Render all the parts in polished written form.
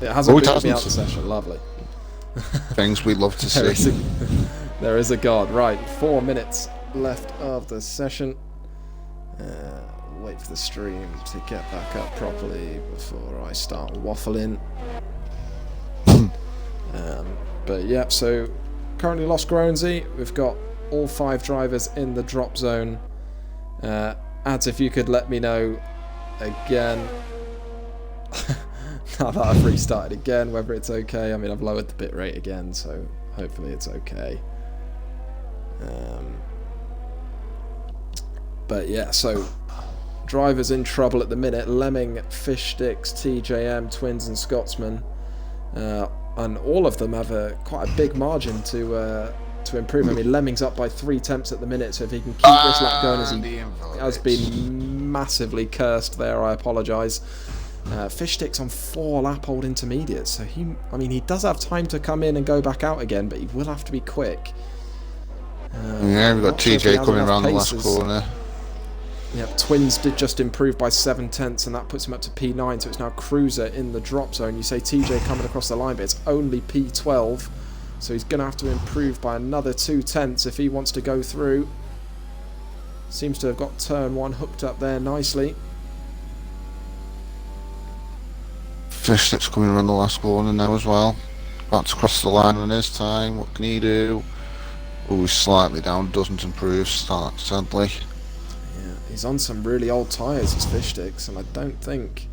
It hasn't Oh, it booted me out hasn't. the session. Lovely. Things we'd love to There is see. there is a god. Right, 4 minutes left of the session. Wait for the stream to get back up properly before I start waffling. But yeah, so currently lost Groansy. We've got all 5 drivers in the drop zone. Ads, if you could let me know again, now that I've restarted again, whether it's okay. I mean, I've lowered the bitrate again, so hopefully it's okay. But yeah, so drivers in trouble at the minute. Lemming, Fish Sticks, TJM, Twins and Scotsman. And all of them have quite a big margin to improve. I mean, Lemming's up by 3 tenths at the minute, so if he can keep this lap going as he has been massively cursed there, I apologise. Fish Sticks on 4 lap old intermediates, so he does have time to come in and go back out again, but he will have to be quick. Yeah, we've got TJ coming around the last corner. Yep, Twins did just improve by 7 tenths, and that puts him up to P9, so it's now Cruiser in the drop zone. You say TJ coming across the line, but it's only P12, so he's going to have to improve by another 2 tenths if he wants to go through. Seems to have got turn 1 hooked up there nicely. Fish Sticks coming around the last corner now as well. About to cross the line on his time. What can he do? Oh, he's slightly down, doesn't improve, sadly. Yeah, he's on some really old tyres, his Fish Sticks, and I don't think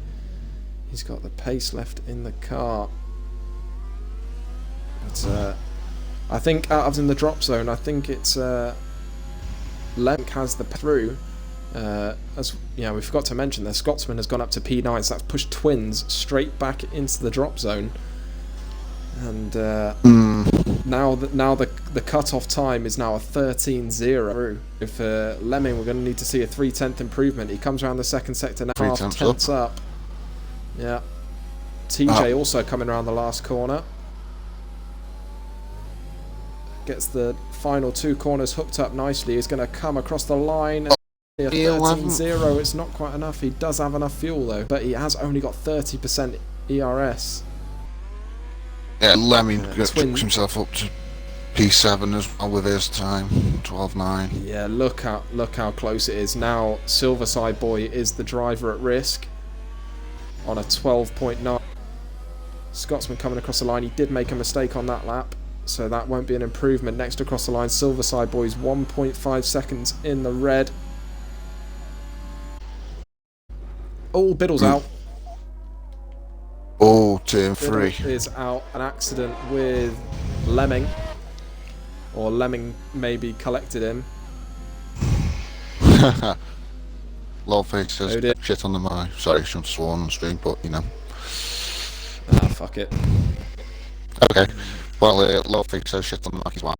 he's got the pace left in the car. But I think out of in the drop zone, I think it's Lemk has the through. As yeah, we forgot to mention, the Scotsman has gone up to P9, so that's pushed Twins straight back into the drop zone. And now the cut-off time is now a 13.0. If Lemming, we're going to need to see a 3/10 improvement. He comes around the second sector now, 3 half tenths up. Yeah. TJ also coming around the last corner. Gets the final 2 corners hooked up nicely. He's going to come across the line. 13.0, it's not quite enough. He does have enough fuel though, but he has only got 30% ERS. Yeah, Lemming took himself up to P7 as well with his time, 12.9. Yeah, look how close it is now. Silverside Boy is the driver at risk on a 12.9. Scotsman coming across the line. He did make a mistake on that lap, so that won't be an improvement. Next across the line, Silverside Boy's 1.5 seconds in the red. Oh, Biddle's out. Oh, turn 3. Biddle is out. An accident with Lemming. Or Lemming maybe collected him. Lawface says shit on the mic. Sorry, I shouldn't have sworn on stream, but you know. Ah, fuck it. Okay. Well, Lawface says shit on the mic as well.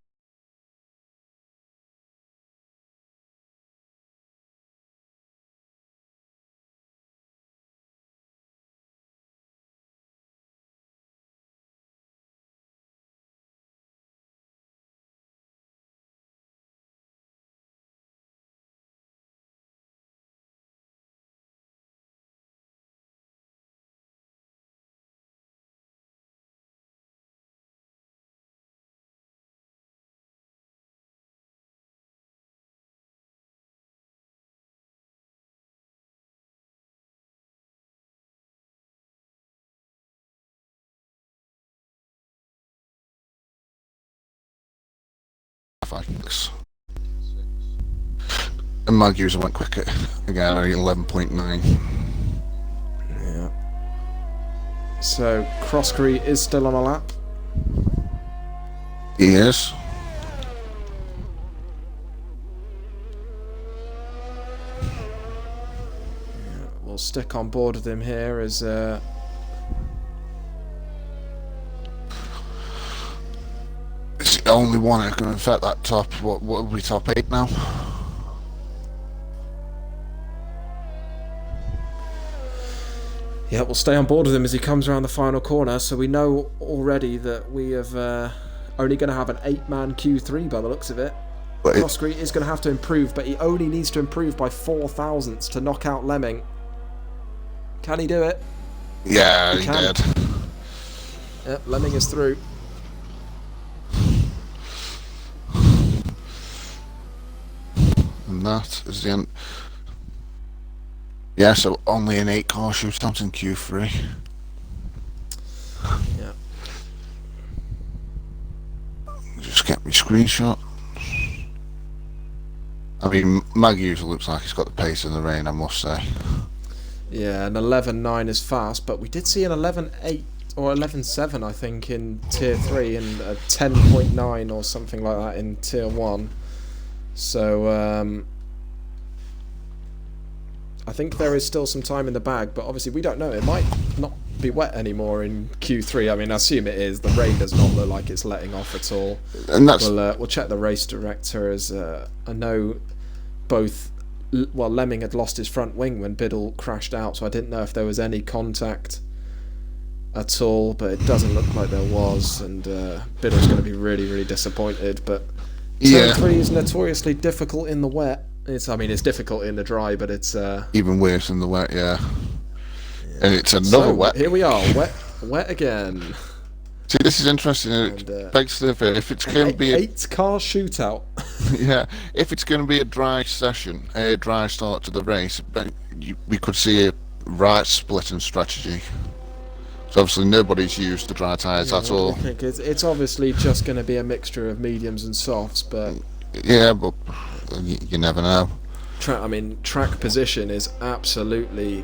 And my user went quicker again, 11.9. Yeah. So Crosscree is still on a lap. He is. Yeah, we'll stick on board with him here as It's the only one that can affect that top. What are we, top 8 now? yeah, we'll stay on board with him as he comes around the final corner. So we know already that we have only going to have an 8-man Q3 by the looks of it. Crosscree is going to have to improve, but he only needs to improve by 4 thousandths to knock out Lemming. Can he do it? Yeah, he did. Yep, Lemming is through. And that is the end. Yeah, so only an 8-car shootout in Q3. Yeah. Just get me screenshot. I mean, Mag usually looks like he's got the pace in the rain, I must say. Yeah, an 11.9 is fast, but we did see an 11.8 or 11.7, I think, in Tier 3 and a 10.9 or something like that in Tier 1. So, I think there is still some time in the bag, but obviously we don't know. It might not be wet anymore in Q3. I mean, I assume it is. The rain does not look like it's letting off at all. And that's... We'll check the race director, as I know both... Well, Lemming had lost his front wing when Biddle crashed out, so I didn't know if there was any contact at all, but it doesn't look like there was, and Biddle's going to be really, really disappointed. But Turn 3 is notoriously difficult in the wet. It's difficult in the dry, but it's... even worse in the wet, yeah. And it's another wet. Here we are, wet again. See, this is interesting. It begs to differ. If it's going to be a 8-car shootout. yeah, if it's going to be a dry session, a dry start to the race, we could see a right splitting strategy. So obviously nobody's used the dry tyres at all. I think it's obviously just going to be a mixture of mediums and softs, but yeah, but you never know. Track position is absolutely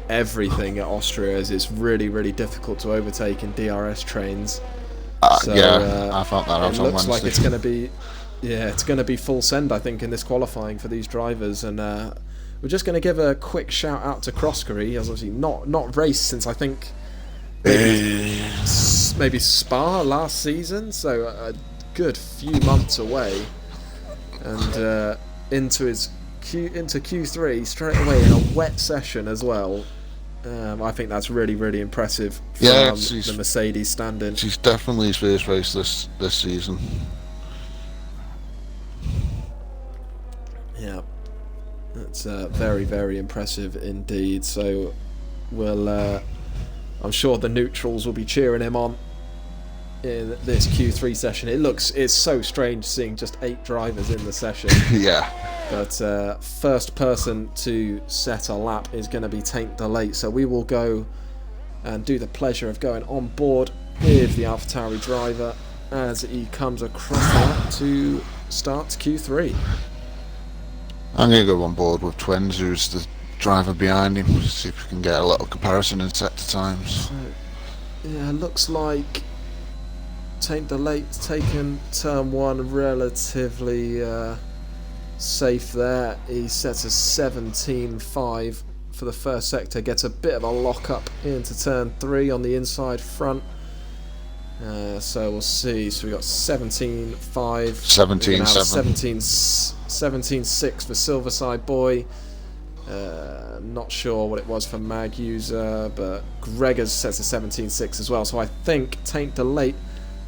everything at Austria, as it's really, really difficult to overtake in DRS trains. Yeah, I found that out on Wednesday. It looks like it's going to be full send, I think, in this qualifying for these drivers. And we're just going to give a quick shout out to Croskery. He has obviously not raced since, I think, maybe Spa last season, so a good few months away, and into Q3 straight away in a wet session as well. I think that's really, really impressive from the Mercedes stand-in. She's definitely his first race this season. Yeah, that's very, very impressive indeed. So we'll, I'm sure the neutrals will be cheering him on in this Q3 session. It's so strange seeing just 8 drivers in the session. Yeah. But first person to set a lap is going to be Taint Delate, so we will go and do the pleasure of going on board with the AlphaTauri driver as he comes across the lap to start Q3. I'm going to go on board with Twins, who's the driver behind him, see if we can get a little comparison in sector times. So, yeah, looks like Taint Delate's taken turn 1 relatively safe there. He sets a 17.5 for the first sector, gets a bit of a lock up into turn 3 on the inside front. So we'll see. So we got 17.5, 17.7, 17.6 for Silverside Boy. Not sure what it was for Mag User, but Gregors sets a 17.6 as well. So I think Taint Delate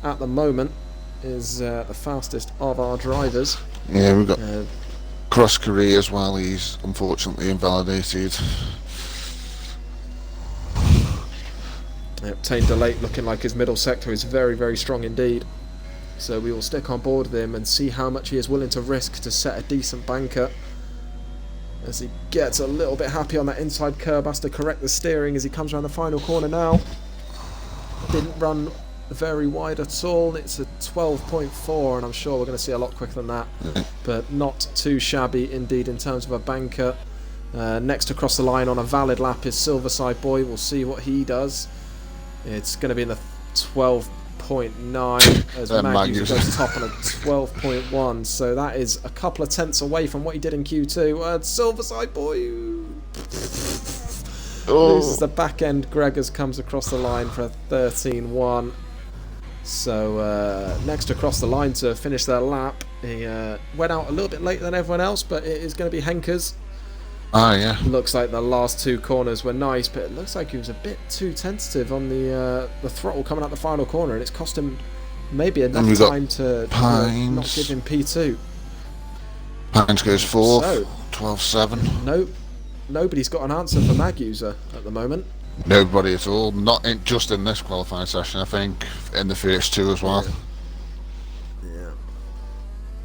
at the moment is the fastest of our drivers. Yeah, we've got Cross Career as well. He's unfortunately invalidated. Taint Delate looking like his middle sector is very, very strong indeed. So we will stick on board with him and see how much he is willing to risk to set a decent banker. As he gets a little bit happy on that inside curb, has to correct the steering as he comes around the final corner now. Didn't run very wide at all. It's a 12.4, and I'm sure we're going to see a lot quicker than that, but not too shabby indeed in terms of a banker. Next across the line on a valid lap is Silverside Boy. We'll see what he does. It's going to be in the 12.9 as Magnus goes top on a 12.1, so that is a couple of tenths away from what he did in Q2. Silverside Boy loses the back end. Gregors comes across the line for a 13.1. So next across the line to finish their lap, he went out a little bit later than everyone else, but it is going to be Henkers. Yeah. Looks like the last 2 corners were nice, but it looks like he was a bit too tentative on the throttle coming out the final corner, and it's cost him maybe enough time to not give him P2. Pines goes 4th, 12.7. Nobody's got an answer for Mag User at the moment. Nobody at all. Not just in this qualifying session. I think in the first two as well. Yeah.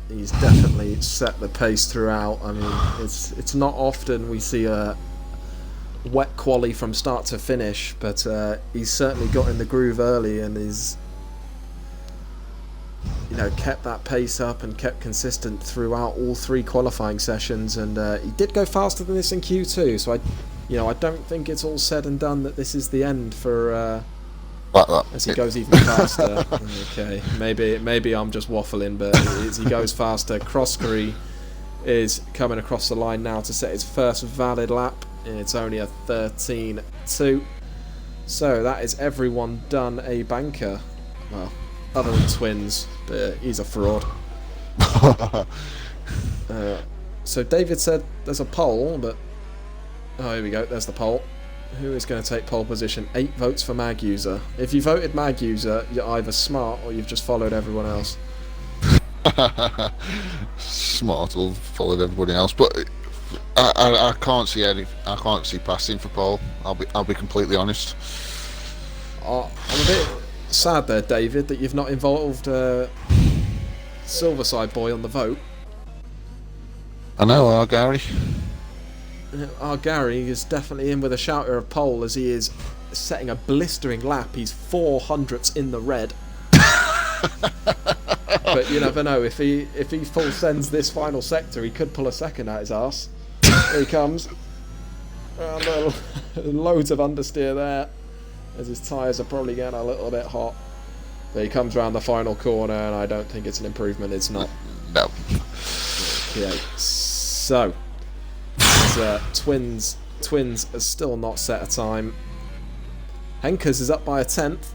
He's definitely set the pace throughout. I mean, it's not often we see a wet quali from start to finish, but he's certainly got in the groove early, and he's kept that pace up and kept consistent throughout all three qualifying sessions. And he did go faster than this in Q2, so I don't think it's all said and done that this is the end for as he goes even faster. Okay, maybe I'm just waffling, but as he goes faster, Kroskari is coming across the line now to set his first valid lap. It's only a 13.2, so that is everyone done a banker. Well, other than Twins, but he's a fraud. So David said there's a poll, but here we go, there's the poll. Who is going to take pole position? 8 votes for Mag User. If you voted Mag User, you're either smart or you've just followed everyone else. Smart or followed everybody else, but I can't see I can't see passing for pole. I'll be completely honest. I'm a bit sad there, David, that you've not involved Silverside Boy on the vote. I know, Gary. Our Gary is definitely in with a shouter of pole, as he is setting a blistering lap. He's 400ths in the red. But you never know, if he full sends this final sector, he could pull a second out his arse. Here he comes. Loads of understeer there, as his tyres are probably getting a little bit hot. But he comes around the final corner, and I don't think it's an improvement. It's not. No. Okay, so Twins has still not set a time. Henkers is up by a 10th.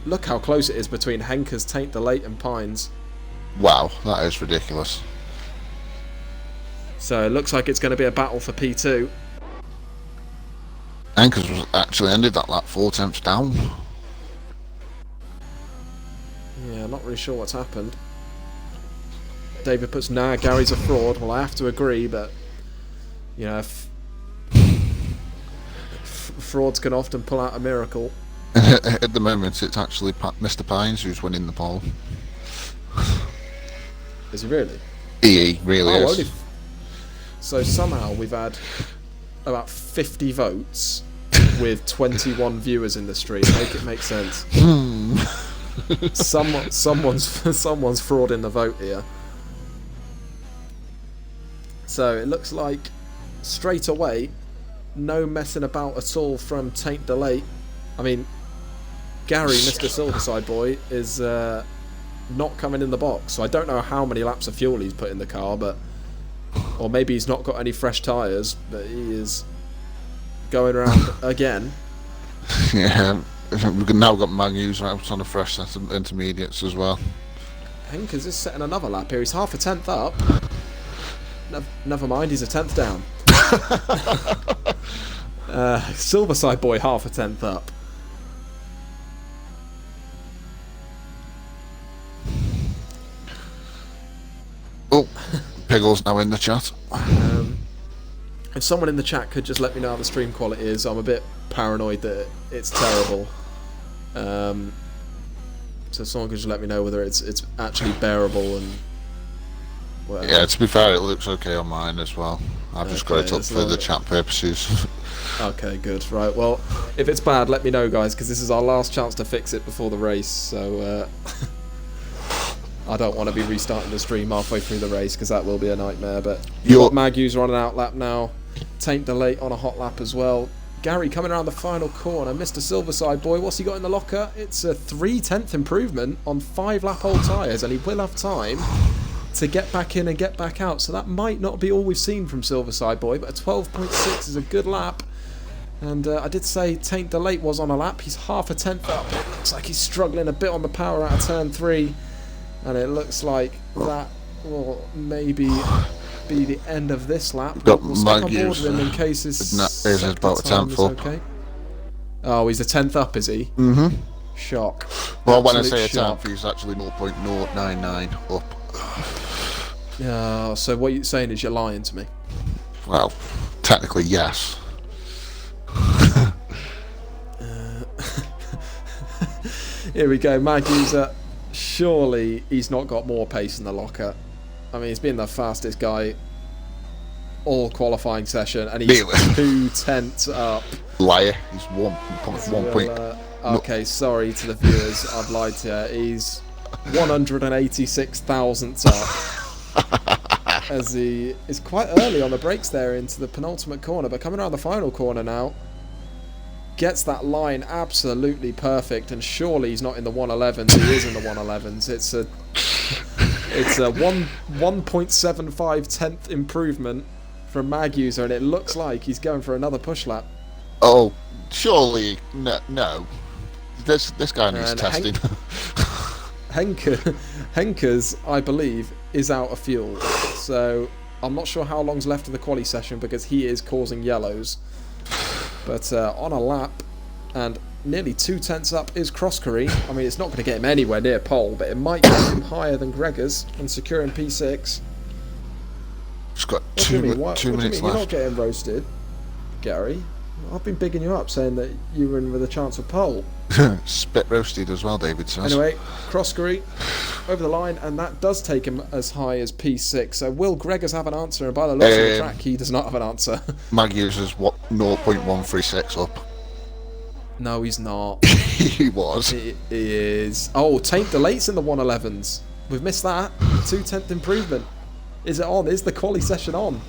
Look how close it is between Henkers, Taint Delate and Pines. Wow, that is ridiculous. So it looks like it's going to be a battle for P2. Henkers was actually ended that lap 4 tenths down. Yeah, not really sure what's happened. David puts, nah, Gary's a fraud. Well, I have to agree, but frauds can often pull out a miracle. At the moment, it's actually Mr. Pines who's winning the poll. Is he really? He really is. So somehow we've had about 50 votes with 21 viewers in the stream. Make it make sense. Someone's fraud in the vote here. So it looks like straight away, no messing about at all from Taint Delate. I mean, Gary, Mr. Silverside Boy, is not coming in the box. So I don't know how many laps of fuel he's put in the car, or maybe he's not got any fresh tyres, but he is going around again. Yeah, we've now got Magnus out on a fresh set of intermediates as well. Henkers is setting another lap here. He's half a 10th up. Never mind, he's a 10th down. Silverside Boy half a 10th up. Oh, Piggle's now in the chat. If someone in the chat could just let me know how the stream quality is, I'm a bit paranoid that it's terrible. So someone could just let me know whether it's actually bearable and whatever. Yeah, to be fair, it looks okay on mine as well. I've just got it up for the chat purposes. Okay, good. Right, well, if it's bad, let me know, guys, because this is our last chance to fix it before the race, so I don't want to be restarting the stream halfway through the race, because that will be a nightmare. But you've got Mag User on an out lap now, Taint Delate on a hot lap as well. Gary coming around the final corner. Mr. Silverside Boy, what's he got in the locker? It's a 3/10 improvement on 5 lap old tyres, and he will have time to get back in and get back out. So that might not be all we've seen from Silverside Boy, but a 12.6 is a good lap. And I did say Taint Delate was on a lap. He's half a 10th up. It looks like he's struggling a bit on the power out of turn 3. And it looks like that will maybe be the end of this lap. We'll stick on board with him in case his about a 10th up. Okay. Oh, he's a 10th up, is he? Mm-hmm. Shock. Well, when I say a 10th, he's actually 0.099 up. So what you're saying is you're lying to me. Well, technically, yes. Here we go, Mag User. Surely he's not got more pace in the locker. I mean, he's been the fastest guy all qualifying session, and he's 2/10 up. Liar. He's 1 point. Okay, sorry to the viewers, I've lied to you. He's 186 thousandths up. As he is quite early on the brakes there into the penultimate corner, but coming around the final corner now, gets that line absolutely perfect, and surely he's not in the 111s. He is in the 111s. It's a 1.75 tenth improvement from Mag User, and it looks like he's going for another push lap. Oh, surely no. This guy needs testing. Henker's, I believe, is out of fuel, so I'm not sure how long's left of the quali session because he is causing yellows. But on a lap, and nearly 2/10 up is Croskery. I mean, it's not going to get him anywhere near pole, but it might get him higher than Gregor's and securing P6. Just got 2 minutes left. You're not getting roasted, Gary. I've been bigging you up, saying that you were in with a chance of pole. Spit roasted as well, David says. Anyway, Croskery over the line, and that does take him as high as P6. So will Gregor's have an answer? And by the looks of the track, he does not have an answer. Mag User's 0.136 up. No, he's not. He was. He is. Oh, Taint Delate's in the 111s. We've missed that. 2/10 improvement. Is it on? Is the quali session on?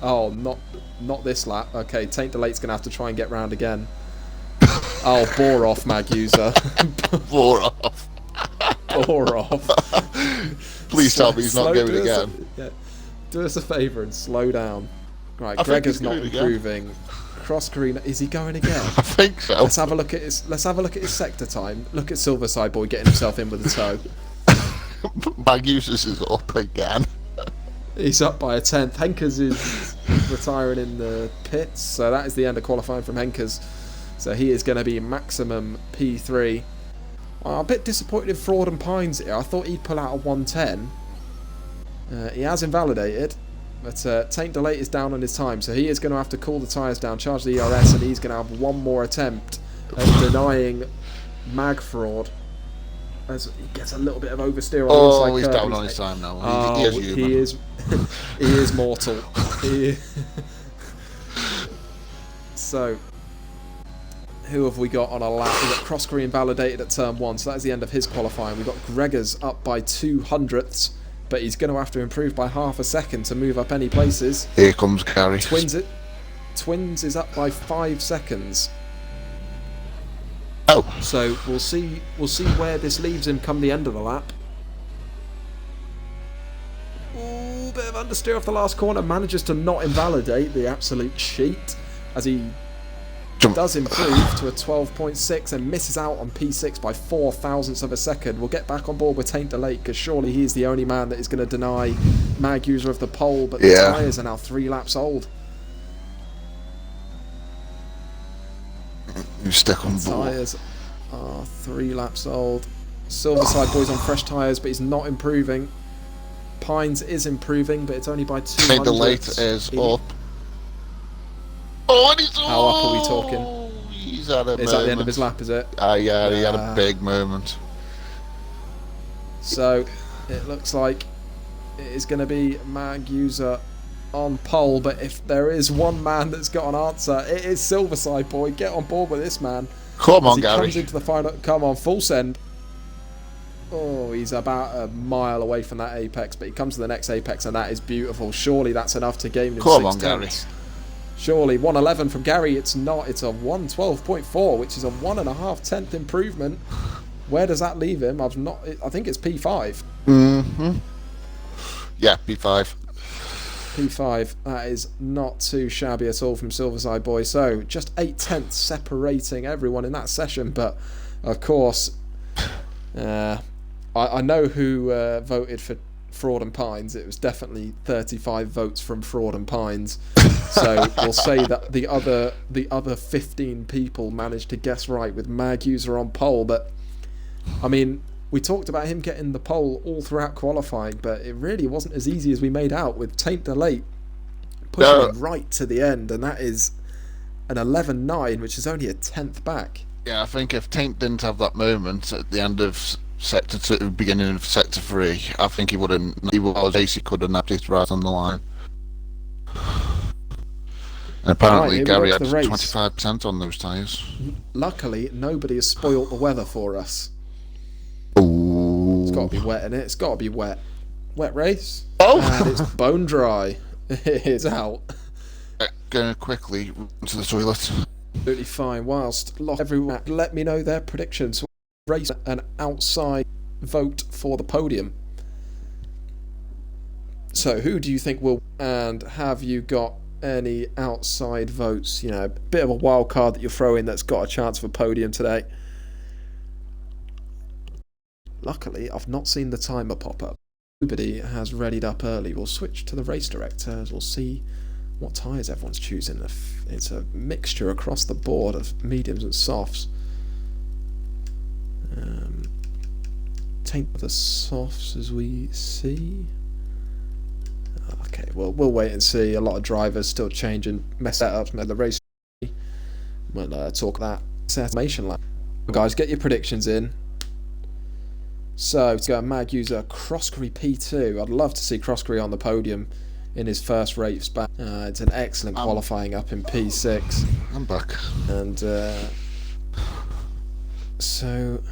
Oh, not this lap. Okay, Taint Delate's going to have to try and get round again. Oh, bore off, Mag User. Bore off. Bore off. Please tell me he's not going again. Do us a favour and slow down. Right, Gregor's not improving. Cross Carina, is he going again? I think so. Let's have a look at his sector time. Look at Silverside Boy getting himself in with a toe. Mag User's is up again. He's up by a tenth. Henkers is retiring in the pits, so that is the end of qualifying from Henkers. So he is going to be maximum P3. Well, I'm a bit disappointed in Fraud and Pines here. I thought he'd pull out a 110. He has invalidated, but Taint Delate is down on his time, so he is going to have to cool the tyres down, charge the ERS, and he's going to have one more attempt at denying Mag Fraud. As he gets a little bit of oversteer on the inside he's curve. down on his time now. Oh, he is he is mortal. So, who have we got on a lap? We've got Croskery invalidated at turn 1, so that is the end of his qualifying. We've got Gregor's up by 200ths, but he's going to have to improve by half a second to move up any places. Here comes Gary. Twins is up by 5 seconds. Oh. So we'll see where this leaves him come the end of the lap. Ooh, bit of understeer off the last corner. Manages to not invalidate, the absolute cheat, as he does improve to a 12.6 and misses out on P6 by 4 thousandths of a second. We'll get back on board with Taint Delate because surely he is the only man that is going to deny Mag User of the pole, but the tyres are now 3 laps old. You stick on board. Tyres are 3 laps old. Silverside Boy's on fresh tyres, but he's not improving. Pines is improving, but it's only by 200. Taint Delate is up. Oh, and he's How up are we talking? He's had a moment. Is that the end of his lap, is it? Yeah, he had a big moment. So, it looks like it is going to be Mag User on pole, but if there is one man that's got an answer, it is Silverside Boy. Get on board with this man. Come on, he Gary. Comes into the final. Come on, full send. Oh, he's about a mile away from that apex, but he comes to the next apex, and that is beautiful. Surely that's enough to gain him 6 tenths. Surely 111 from Gary. It's not. It's a 112.4, which is a 1.5 tenth improvement. Where does that leave him? I think it's P5. Yeah, P5. P5, that is not too shabby at all from Silverside Boy. So just 8 tenths separating everyone in that session, but of course I know who voted for Fraud and Pines. It was definitely 35 votes from Fraud and Pines. So we'll say that the other 15 people managed to guess right with Mag User on pole. But I mean, we talked about him getting the pole all throughout qualifying, but it really wasn't as easy as we made out with Taint Delate pushing him right to the end, and that is an 11.9, which is only a tenth back. Yeah, I think if Taint didn't have that moment at the end of sector 2, beginning of sector 3, I think he wouldn't. He was he could have nabbed it right on the line. And Right, apparently here we go Gary to had the race. 25% on those tyres. Luckily, nobody has spoilt the weather for us. It's got Oh. to be wet in it. It's got to be wet. Wet race. Oh! And it's bone dry. It's out. Going quickly to the toilet. Absolutely fine. Whilst everyone let me know their predictions. Race an outside vote for the podium. So who do you think will? And have you got any outside votes? You know, a bit of a wild card that you'll throw in that's got a chance of a podium today. Luckily, I've not seen the timer pop up. Nobody has readied up early. We'll switch to the race directors. We'll see what tyres everyone's choosing. It's a mixture across the board of mediums and softs. Take the softs as we see. Okay, well, we'll wait and see. A lot of drivers still changing mess setups. The race. We'll talk that formation lap. Guys, get your predictions in. So, to go Mag user Croskery P2. I'd love to see Croskery on the podium in his first race back. It's an excellent qualifying up in P6. I'm back. And so,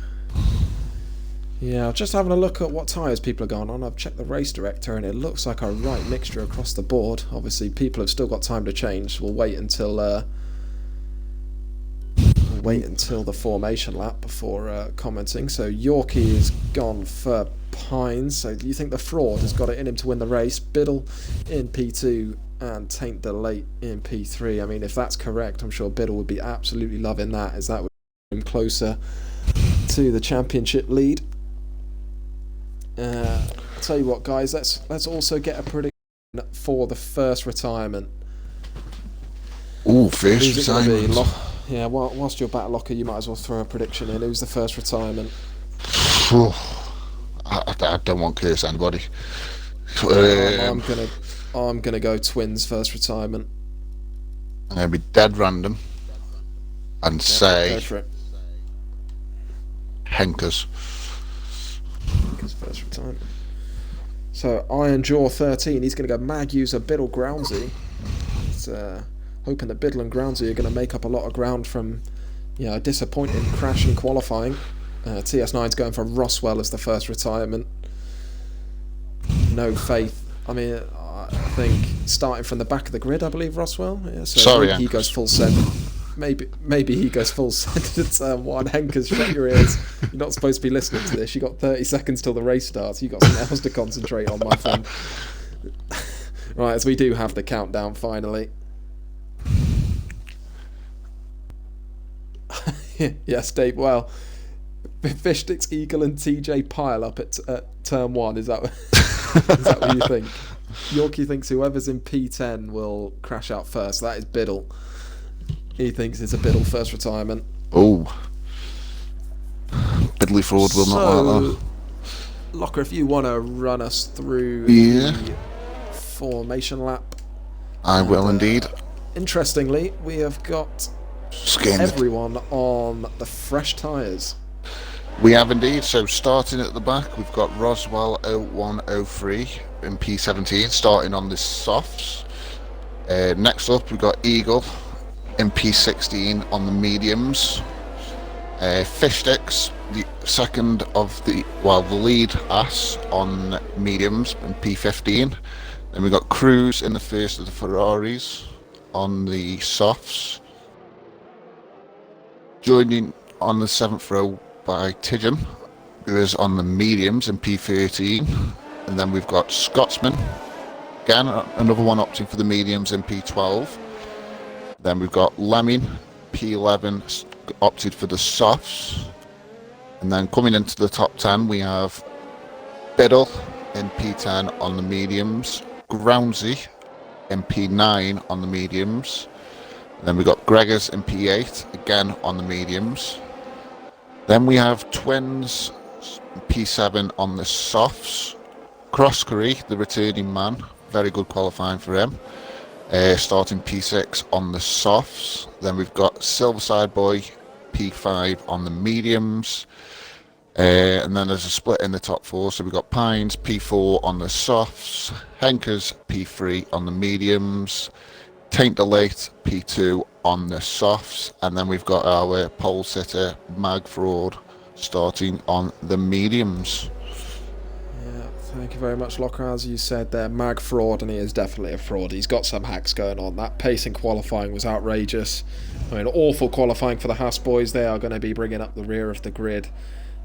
yeah, just having a look at what tyres people are going on. I've checked the race director and it looks like a right mixture across the board. Obviously, people have still got time to change. We'll wait until the formation lap before commenting. So Yorkie is gone for Pines. So do you think the fraud has got it in him to win the race? Biddle in P2 and Taint the Late in P3. I mean, if that's correct, I'm sure Biddle would be absolutely loving that, as that would bring him closer to the championship lead. I'll tell you what, guys, let's also get a prediction for the first retirement. Ooh, first retirement. Yeah, whilst you're back locker, you might as well throw a prediction in. Who's the first retirement? I don't want to curse anybody. I'm gonna go Twins first retirement. I'm gonna be dead random and say Go for it. Henkers. Henkers first retirement. So Iron Jaw 13. He's gonna go Mag user Biddle Groundsy. It's hoping that Biddle and Groundsy are going to make up a lot of ground from, a disappointing crash in qualifying. TS9's going for Roswell as the first retirement. No faith. I mean, I think starting from the back of the grid, I believe Roswell. Yeah, so sorry, he goes full send. Maybe he goes full send at turn 1. Henkers, shut your ears. You're not supposed to be listening to this. You got 30 seconds till the race starts. You got something else to concentrate on, my friend. Right, as we do have the countdown finally. Yes, Dave. Well, Fish Sticks, Eagle, and TJ pile up at turn 1. Is that what you think? Yorkie thinks whoever's in P10 will crash out first. That is Biddle. He thinks it's a Biddle first retirement. Oh, Biddley Fraud will not like that. Locker, if you want to run us through the formation lap, I will indeed. Interestingly, we have got everyone on the fresh tyres. We have indeed. So starting at the back, we've got Roswell 0103 in P17 starting on the softs. Next up, we've got Eagle in P16 on the mediums. Fish Sticks, the second of the lead ass on mediums in P15. Then we've got Cruz in the first of the Ferraris on the softs. Joining on the 7th row by Tidgham, who is on the mediums in P13. And then we've got Scotsman, again, another one opting for the mediums in P12. Then we've got Lemming, P11, opted for the softs. And then coming into the top 10, we have Biddle in P10 on the mediums, Groundsy in P9 on the mediums. Then we've got Gregors in P8, again on the mediums. Then we have Twins, P7 on the softs. Croskery, the returning man, very good qualifying for him. Starting P6 on the softs. Then we've got Silverside Boy P5 on the mediums. And then there's a split in the top four. So we've got Pines P4 on the softs, Henkers P3 on the mediums, Taint Delate P2 on the softs, and then we've got our pole sitter Mag Fraud starting on the mediums. Yeah, thank you very much, Locker. As you said there, Mag Fraud, and he is definitely a fraud. He's got some hacks going on. That pace in qualifying was outrageous. I mean, awful qualifying for the Haas boys. They are going to be bringing up the rear of the grid.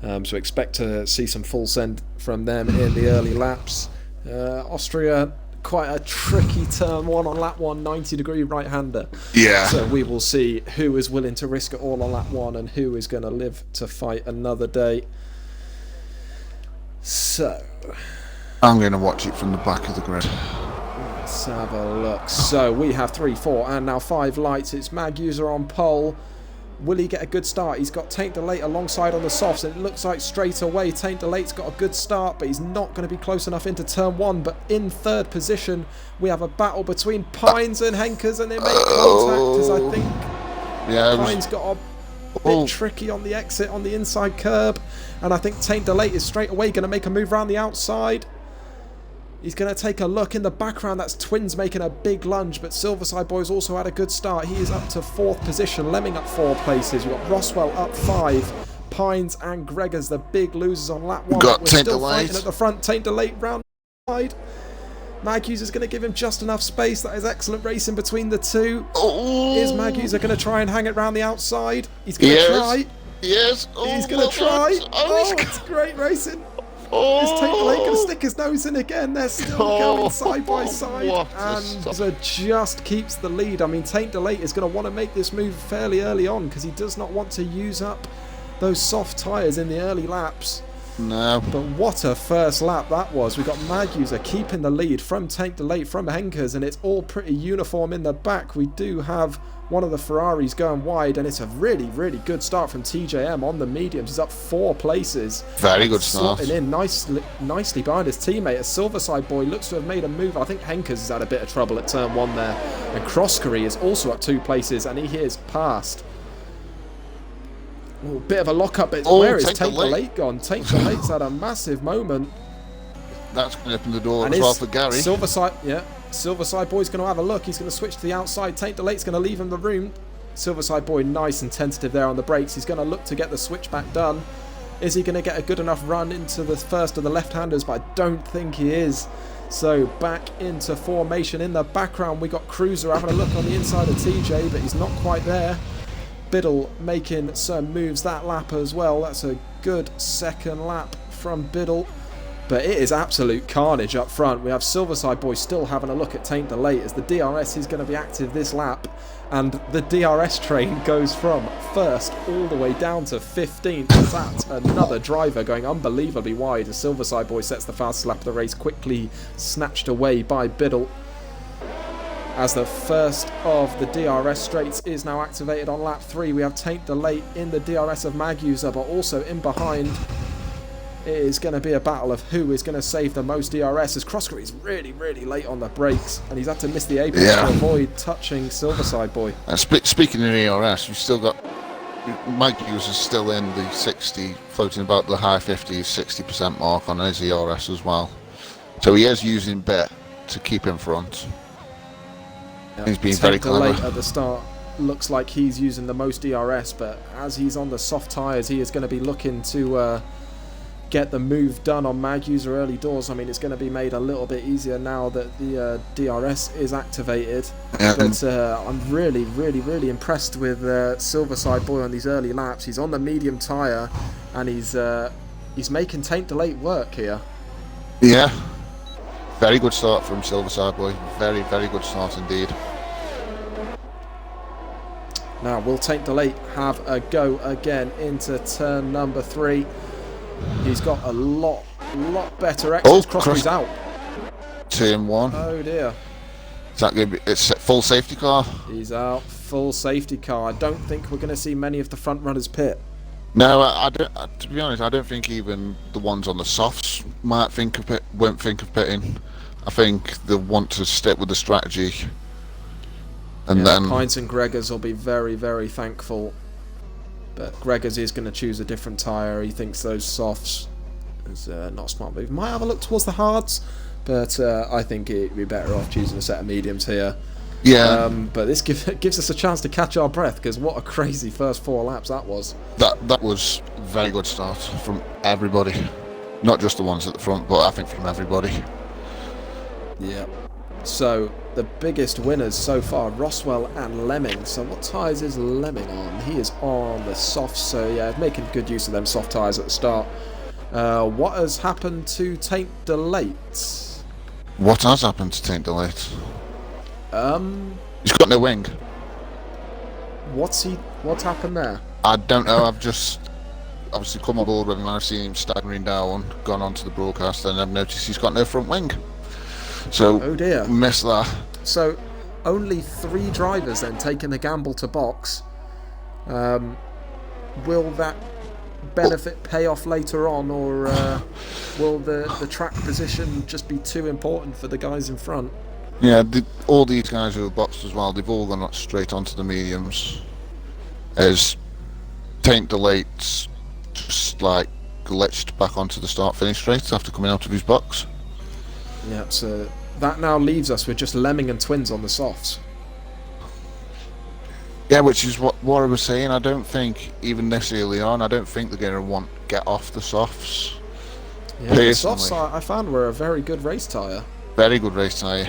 So expect to see some full send from them in the early laps. Austria, quite a tricky turn one on lap 1, 90-degree right-hander. Yeah. So we will see who is willing to risk it all on lap 1 and who is going to live to fight another day. So I'm going to watch it from the back of the grid. Let's have a look. So we have 3, 4 and now 5 lights. It's Mag User on pole. Will he get a good start? He's got Taint Delate alongside on the softs, and it looks like straight away Taint Delate's got a good start, but he's not going to be close enough into turn 1. But in third position, we have a battle between Pines and Henkers, and they make contact as I think Pines got a bit tricky on the exit on the inside curb, and I think Taint Delate is straight away going to make a move around the outside. He's going to take a look in the background. That's Twins making a big lunge, but Silverside Boys also had a good start. He is up to 4th position, Lemming up 4 places. We've got Roswell up 5. Pines and Gregors, the big losers on lap 1. Got We're Taint still Delate fighting at the front. Taint Delate round the side. Mag User's going to give him just enough space. That is excellent racing between the two. Is Mag User going to try and hang it round the outside? He's going to try. Yes. He's going to try. It's great racing. Is Taint Delate going to stick his nose in again? They're still going side by side. And User just keeps the lead. I mean, Taint Delate is going to want to make this move fairly early on because he does not want to use up those soft tyres in the early laps. No. But what a first lap that was. We've got Mag User keeping the lead from Taint Delate, from Henkers, and it's all pretty uniform in the back. We do have one of the Ferraris going wide, and it's a really, really good start from TJM on the mediums. He's up 4 places. Very good start. Slotting in nicely behind his teammate. A Silverside Boy looks to have made a move. I think Henkers has had a bit of trouble at turn 1 there. And Crosscurry is also up 2 places, and he is past. Oh, bit of a lock-up, but where is Taint Delate gone? Taint Delate's had a massive moment. That's going to open the door as well for Gary. Silverside Boy's going to have a look. He's going to switch to the outside. Taint Delate's going to leave him the room. Silverside Boy nice and tentative there on the brakes. He's going to look to get the switchback done. Is he going to get a good enough run into the first of the left-handers? But I don't think he is. So back into formation. In the background, we got Cruiser having a look on the inside of TJ, but he's not quite there. Biddle making some moves that lap as well. That's a good second lap from Biddle. But it is absolute carnage up front. We have Silverside Boy still having a look at Taint Delate as the DRS is going to be active this lap. And the DRS train goes from 1st all the way down to 15th. That's another driver going unbelievably wide as Silverside Boy sets the fastest lap of the race, quickly snatched away by Biddle. As the first of the DRS straights is now activated on lap 3, we have Taint Delate in the DRS of Mag User, but also in behind. It is going to be a battle of who is going to save the most DRS as Crosscurry is really, really late on the brakes and he's had to miss the apex to avoid touching Silverside Boy. Speaking of DRS, we've still got Mag User still in the 60, floating about the high 50s, 60% mark on his DRS as well. So he is using bit to keep in front. He's being very clever. Delate at the start looks like he's using the most DRS, but as he's on the soft tyres, he is going to be looking to get the move done on Mag User early doors. I mean, it's going to be made a little bit easier now that the DRS is activated. But I'm really, really, really impressed with Silverside Boy on these early laps. He's on the medium tyre, and he's making Taint Delate work here. Yeah. Very good start from Silverside Boy. Very, very good start indeed. Now, will Taint Delate have a go again into turn number 3? He's got a lot better exits. Crosscurry's out. Turn 1. Oh dear. Is that going to be? It's full safety car. He's out. Full safety car. I don't think we're going to see many of the front runners pit. No, I don't. To be honest, I don't think even the ones on the softs won't think of pitting. I think they'll want to stick with the strategy. And then Pines and Gregors will be very, very thankful But Gregors is going to choose a different tyre. He thinks those softs is not a smart move. Might have a look towards the hards, but I think it'd be better off choosing a set of mediums here. Yeah. But this gives us a chance to catch our breath, because what a crazy first 4 laps that was. That was a very good start from everybody. Not just the ones at the front, but I think from everybody. Yeah. So, the biggest winners so far, Roswell and Lemming. So what tyres is Lemming on? He is on the softs, so yeah, making good use of them soft tyres at the start. What has happened to Taint Delate? What has happened to Taint Delate? He's got no wing. What's happened there? I don't know, I've just obviously come on board with him and I've seen him staggering down, gone onto the broadcast, and I've noticed he's got no front wing. So, oh dear. Missed that. So, only 3 drivers then taking the gamble to box. Will that benefit pay off later on, or will the track position just be too important for the guys in front? Yeah, all these guys who have boxed as well, they've all gone straight onto the mediums. As Taint Delate's just like glitched back onto the start-finish straight after coming out of his box. Yeah, so that now leaves us with just Lemming and Twins on the softs. Yeah, which is what I was saying. I don't think, even this early on, I don't think they're going to get off the softs. Yeah, the softs I found were a very good race tyre. Very good race tyre.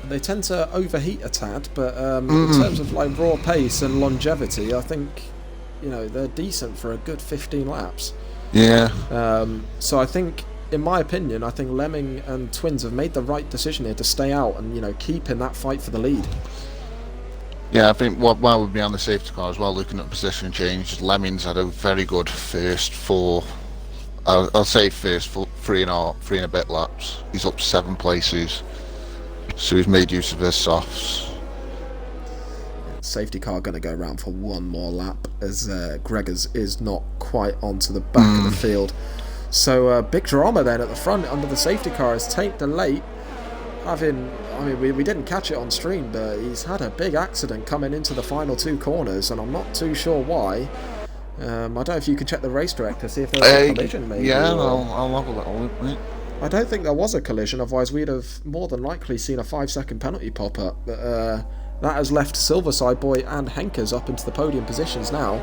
They tend to overheat a tad, but in terms of like raw pace and longevity, I think they're decent for a good 15 laps. Yeah. So I think, in my opinion, I think Lemming and Twins have made the right decision here to stay out and keep in that fight for the lead. Yeah, I think while we're behind the safety car as well, looking at position change, Lemming's had a very good first 4. I'll say first 3 and a bit laps. He's up 7 places. So he's made use of his softs. Safety car going to go around for one more lap, as Gregors is not quite onto the back of the field. So big drama then at the front under the safety car is Taint Delate we didn't catch it on stream, but he's had a big accident coming into the final 2 corners, and I'm not too sure why. I don't know if you can check the race director, see if there was a collision maybe. Yeah, I'll have a little look, mate. I don't think there was a collision, otherwise we'd have more than likely seen a 5-second penalty pop up. But that has left Silverside Boy and Henkers up into the podium positions now.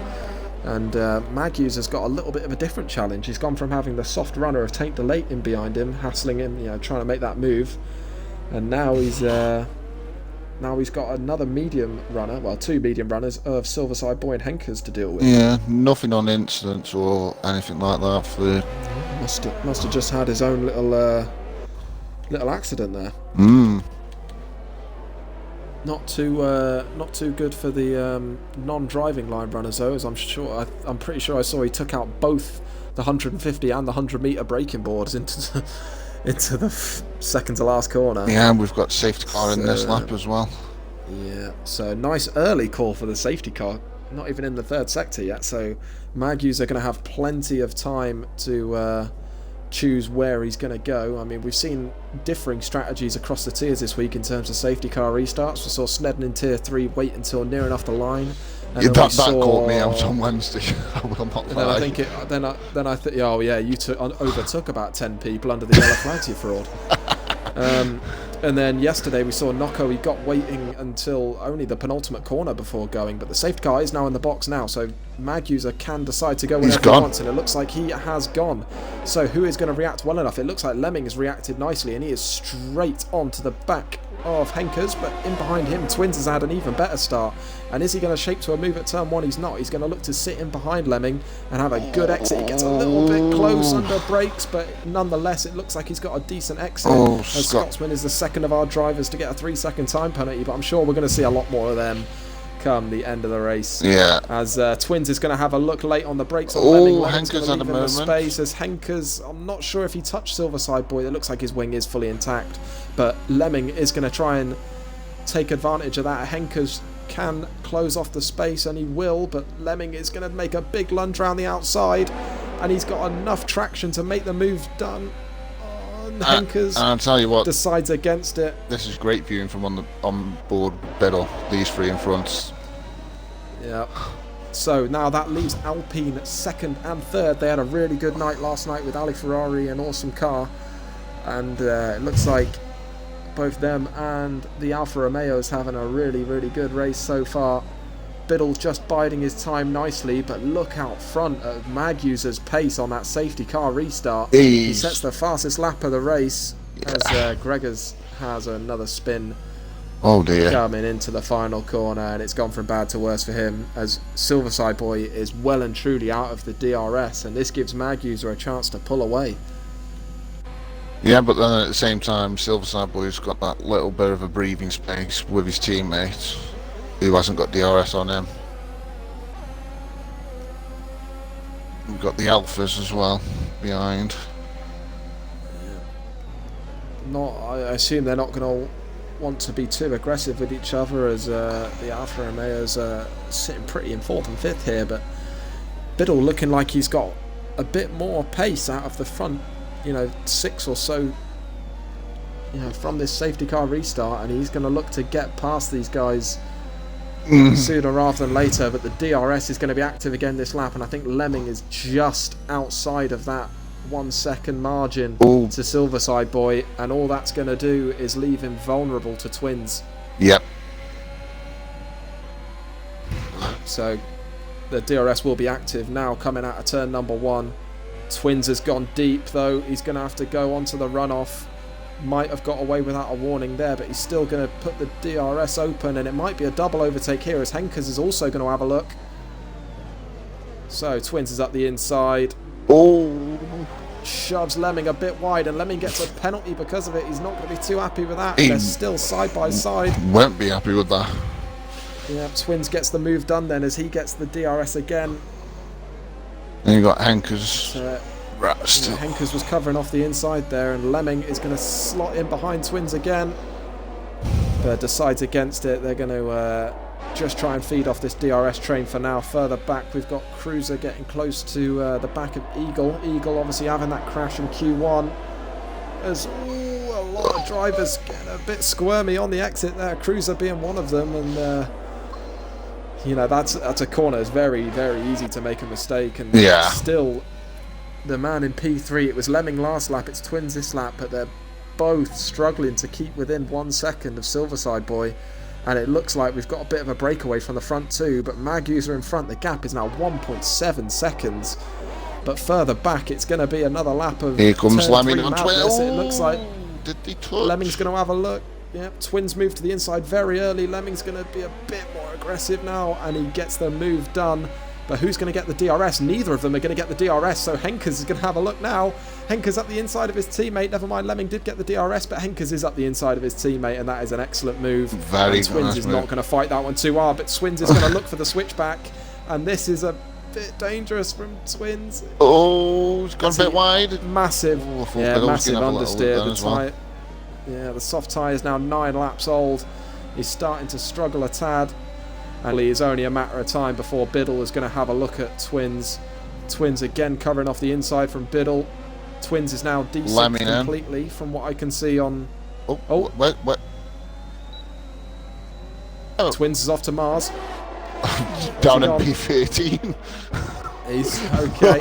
And Maghughes has got a little bit of a different challenge. He's gone from having the soft runner of Taint Delate in behind him, hassling him, trying to make that move. And now he's got another medium runner, well, 2 medium runners of Silverside Boy and Henkers to deal with. Yeah, nothing on incidents or anything like that for. Must have just had his own little accident there. Not too good for the non-driving line runners though, as I'm pretty sure I saw he took out both the 150 and the 100-meter braking boards into the second to last corner. Yeah, and we've got safety car in this lap as well. Yeah, so nice early call for the safety car. Not even in the 3rd sector yet, so Maghughes are going to have plenty of time to choose where he's going to go. I mean, we've seen differing strategies across the tiers this week in terms of safety car restarts. We saw Snedden in tier 3 wait until near enough the line. And yeah, that caught me out on Wednesday. I will not lie. Then I think, oh yeah, you overtook about 10 people under the yellow flags, you fraud. And then yesterday we saw Nocco. He got waiting until only the penultimate corner before going, but the safety car is now in the box now, so Maghughes can decide to go whenever he wants, and it looks like he has gone. So who is going to react well enough? It looks like Lemming has reacted nicely, and he is straight onto the back of Henkers, but in behind him, Twins has had an even better start. And is he going to shape to a move at turn 1? He's not. He's going to look to sit in behind Lemming and have a good exit. He gets a little bit close under brakes, but nonetheless, it looks like he's got a decent exit. As Scotsman is the second of our drivers to get a 3-second time penalty, but I'm sure we're going to see a lot more of them come the end of the race. Yeah. As Twins is going to have a look late on the brakes on Lemming. Henkers had a moment. Space as Henkers, I'm not sure if he touched Silverside Boy. It looks like his wing is fully intact, but Lemming is going to try and take advantage of that. Henkers can close off the space, and he will, but Lemming is going to make a big lunge around the outside, and he's got enough traction to make the move done. Henkers and I'll tell you what, decides against it. This is great viewing from on board Biddle. These 3 in front. Yeah. So now that leaves Alpine second and third. They had a really good night last night with Ali Ferrari, an awesome car. And it looks like both them and the Alfa Romeo's having a really, really good race so far. Biddle's just biding his time nicely, but look out front at Magusa's pace on that safety car restart. He sets the fastest lap of the race as Gregors has another spin. Oh dear. Coming into the final corner, and it's gone from bad to worse for him as Silverside Boy is well and truly out of the DRS, and this gives Magusa a chance to pull away. Yeah, but then at the same time, Silverside Boy's got that little bit of a breathing space with his teammates, who hasn't got DRS on him. We've got the Alphas as well behind. I assume they're not going to want to be too aggressive with each other, as the Alfa Romeo's sitting pretty in 4th and 5th here, but Biddle looking like he's got a bit more pace out of the front, 6 or so, from this safety car restart, and he's going to look to get past these guys sooner rather than later. But the DRS is going to be active again this lap, and I think Lemming is just outside of that 1 second margin to Silverside Boy, and all that's going to do is leave him vulnerable to Twins. Yep. So the DRS will be active now coming out of turn number 1. Twins has gone deep though. He's going to have to go onto the runoff. Might have got away without a warning there, but he's still going to put the DRS open, and it might be a double overtake here as Henkers is also going to have a look. So Twins is up the inside. Shoves Lemming a bit wide, and Lemming gets a penalty because of it. He's not going to be too happy with that. They're still side by side. Won't be happy with that. Yeah, Twins gets the move done then as he gets the DRS again. And you got Henkers. Henkers was covering off the inside there, and Lemming is going to slot in behind Twins again, but decides against it. They're going to just try and feed off this DRS train for now. Further back, we've got Cruiser getting close to the back of Eagle. Eagle obviously having that crash in Q1. There's a lot of drivers getting a bit squirmy on the exit there. Cruiser being one of them, and that's a corner. It's very, very easy to make a mistake, and still the man in P3. It was Lemming last lap, it's Twins this lap, but they're both struggling to keep within 1 second of Silverside Boy, and it looks like we've got a bit of a breakaway from the front too. But Magusa in front. The gap is now 1.7 seconds, but further back it's going to be another lap of here comes Lemming on 12. It looks like did he touch? Lemming's going to have a look. Yep, Twins move to the inside very early. Lemming's going to be a bit more aggressive now, and he gets the move done. But who's going to get the DRS? Neither of them are going to get the DRS, so Henkers is going to have a look now. Henkers up the inside of his teammate. Never mind, Lemming did get the DRS, but Henkers is up the inside of his teammate, and that is an excellent move. Very Twins nice is move. not going to fight that one too hard, but Twins is going to look for the switchback, and this is a bit dangerous from Twins. Oh, it's gone a bit wide. Massive, massive understeer. The soft tyre is now 9 laps old. He's starting to struggle a tad. And it's only a matter of time before Biddle is going to have a look at Twins. Twins again covering off the inside from Biddle. Twins is now decent completely from what I can see on... What? Twins is off to Mars. Down in P13. He's okay.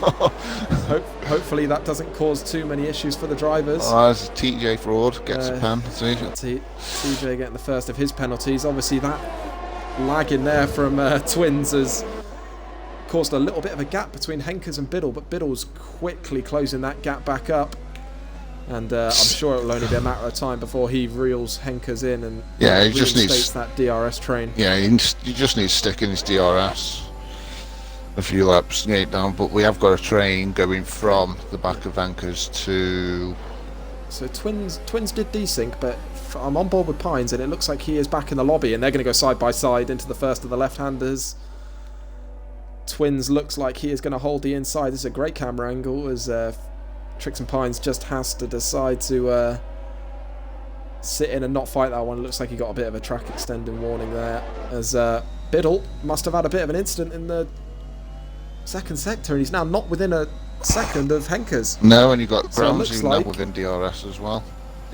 Hopefully that doesn't cause too many issues for the drivers. As TJ Fraud gets a pen. TJ getting the first of his penalties. Obviously that lag in there from Twins has caused a little bit of a gap between Henkers and Biddle, but Biddle's quickly closing that gap back up, and I'm sure it will only be a matter of time before he reels Henkers in and he just needs that DRS train. Yeah, he just needs to stick in his DRS a few laps to get down, but we have got a train going from the back of Henkers to... So Twins did desync, but I'm on board with Pines, and it looks like he is back in the lobby, and they're going to go side by side into the first of the left-handers. Twins looks like he is going to hold the inside. This is a great camera angle as Trix and Pines just has to decide to sit in and not fight that one. It looks like he got a bit of a track extending warning there, as Biddle must have had a bit of an incident in the second sector, and he's now not within a second of Henkers. No, and you got Brownsy so now within DRS as well.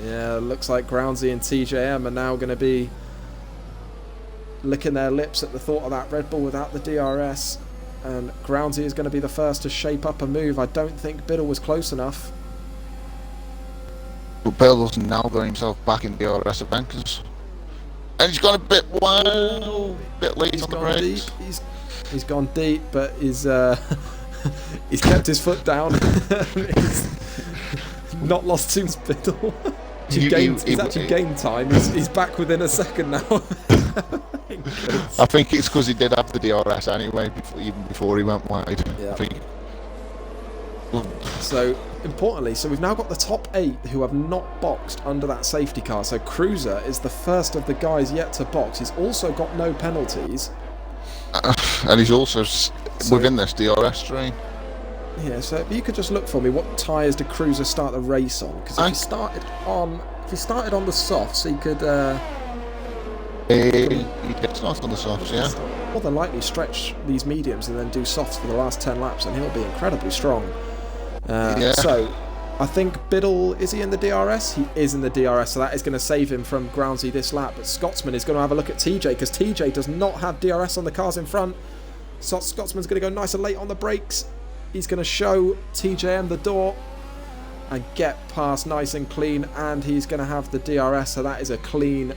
Yeah, looks like Groundsy and TJM are now going to be licking their lips at the thought of that Red Bull without the DRS. And Groundsy is going to be the first to shape up a move. I don't think Biddle was close enough. But Biddle's now got himself back in DRS of Henkers. And he's gone a bit wide, a bit late on the brakes. He's gone deep, but he's he's kept his foot down. He's not lost since Biddle. He's actually gained time. He's back within a second now. I think it's because he did have the DRS anyway, even before he went wide. Yeah. I think. So, importantly, we've now got the top 8 who have not boxed under that safety car. So Cruiser is the first of the guys yet to box. He's also got no penalties. And he's also within this DRS train. Yeah, so if you could just look for me, what tyres did Cruiser start the race on? Because if he started on the softs, he could... he gets off on the softs, yeah. More than likely stretch these mediums and then do softs for the last 10 laps, and he'll be incredibly strong. So, I think Biddle, is he in the DRS? He is in the DRS, so that is going to save him from Groundsy this lap. But Scotsman is going to have a look at TJ, because TJ does not have DRS on the cars in front. So Scotsman's going to go nice and late on the brakes. He's going to show TJM the door and get past nice and clean, and he's going to have the DRS, so that is a clean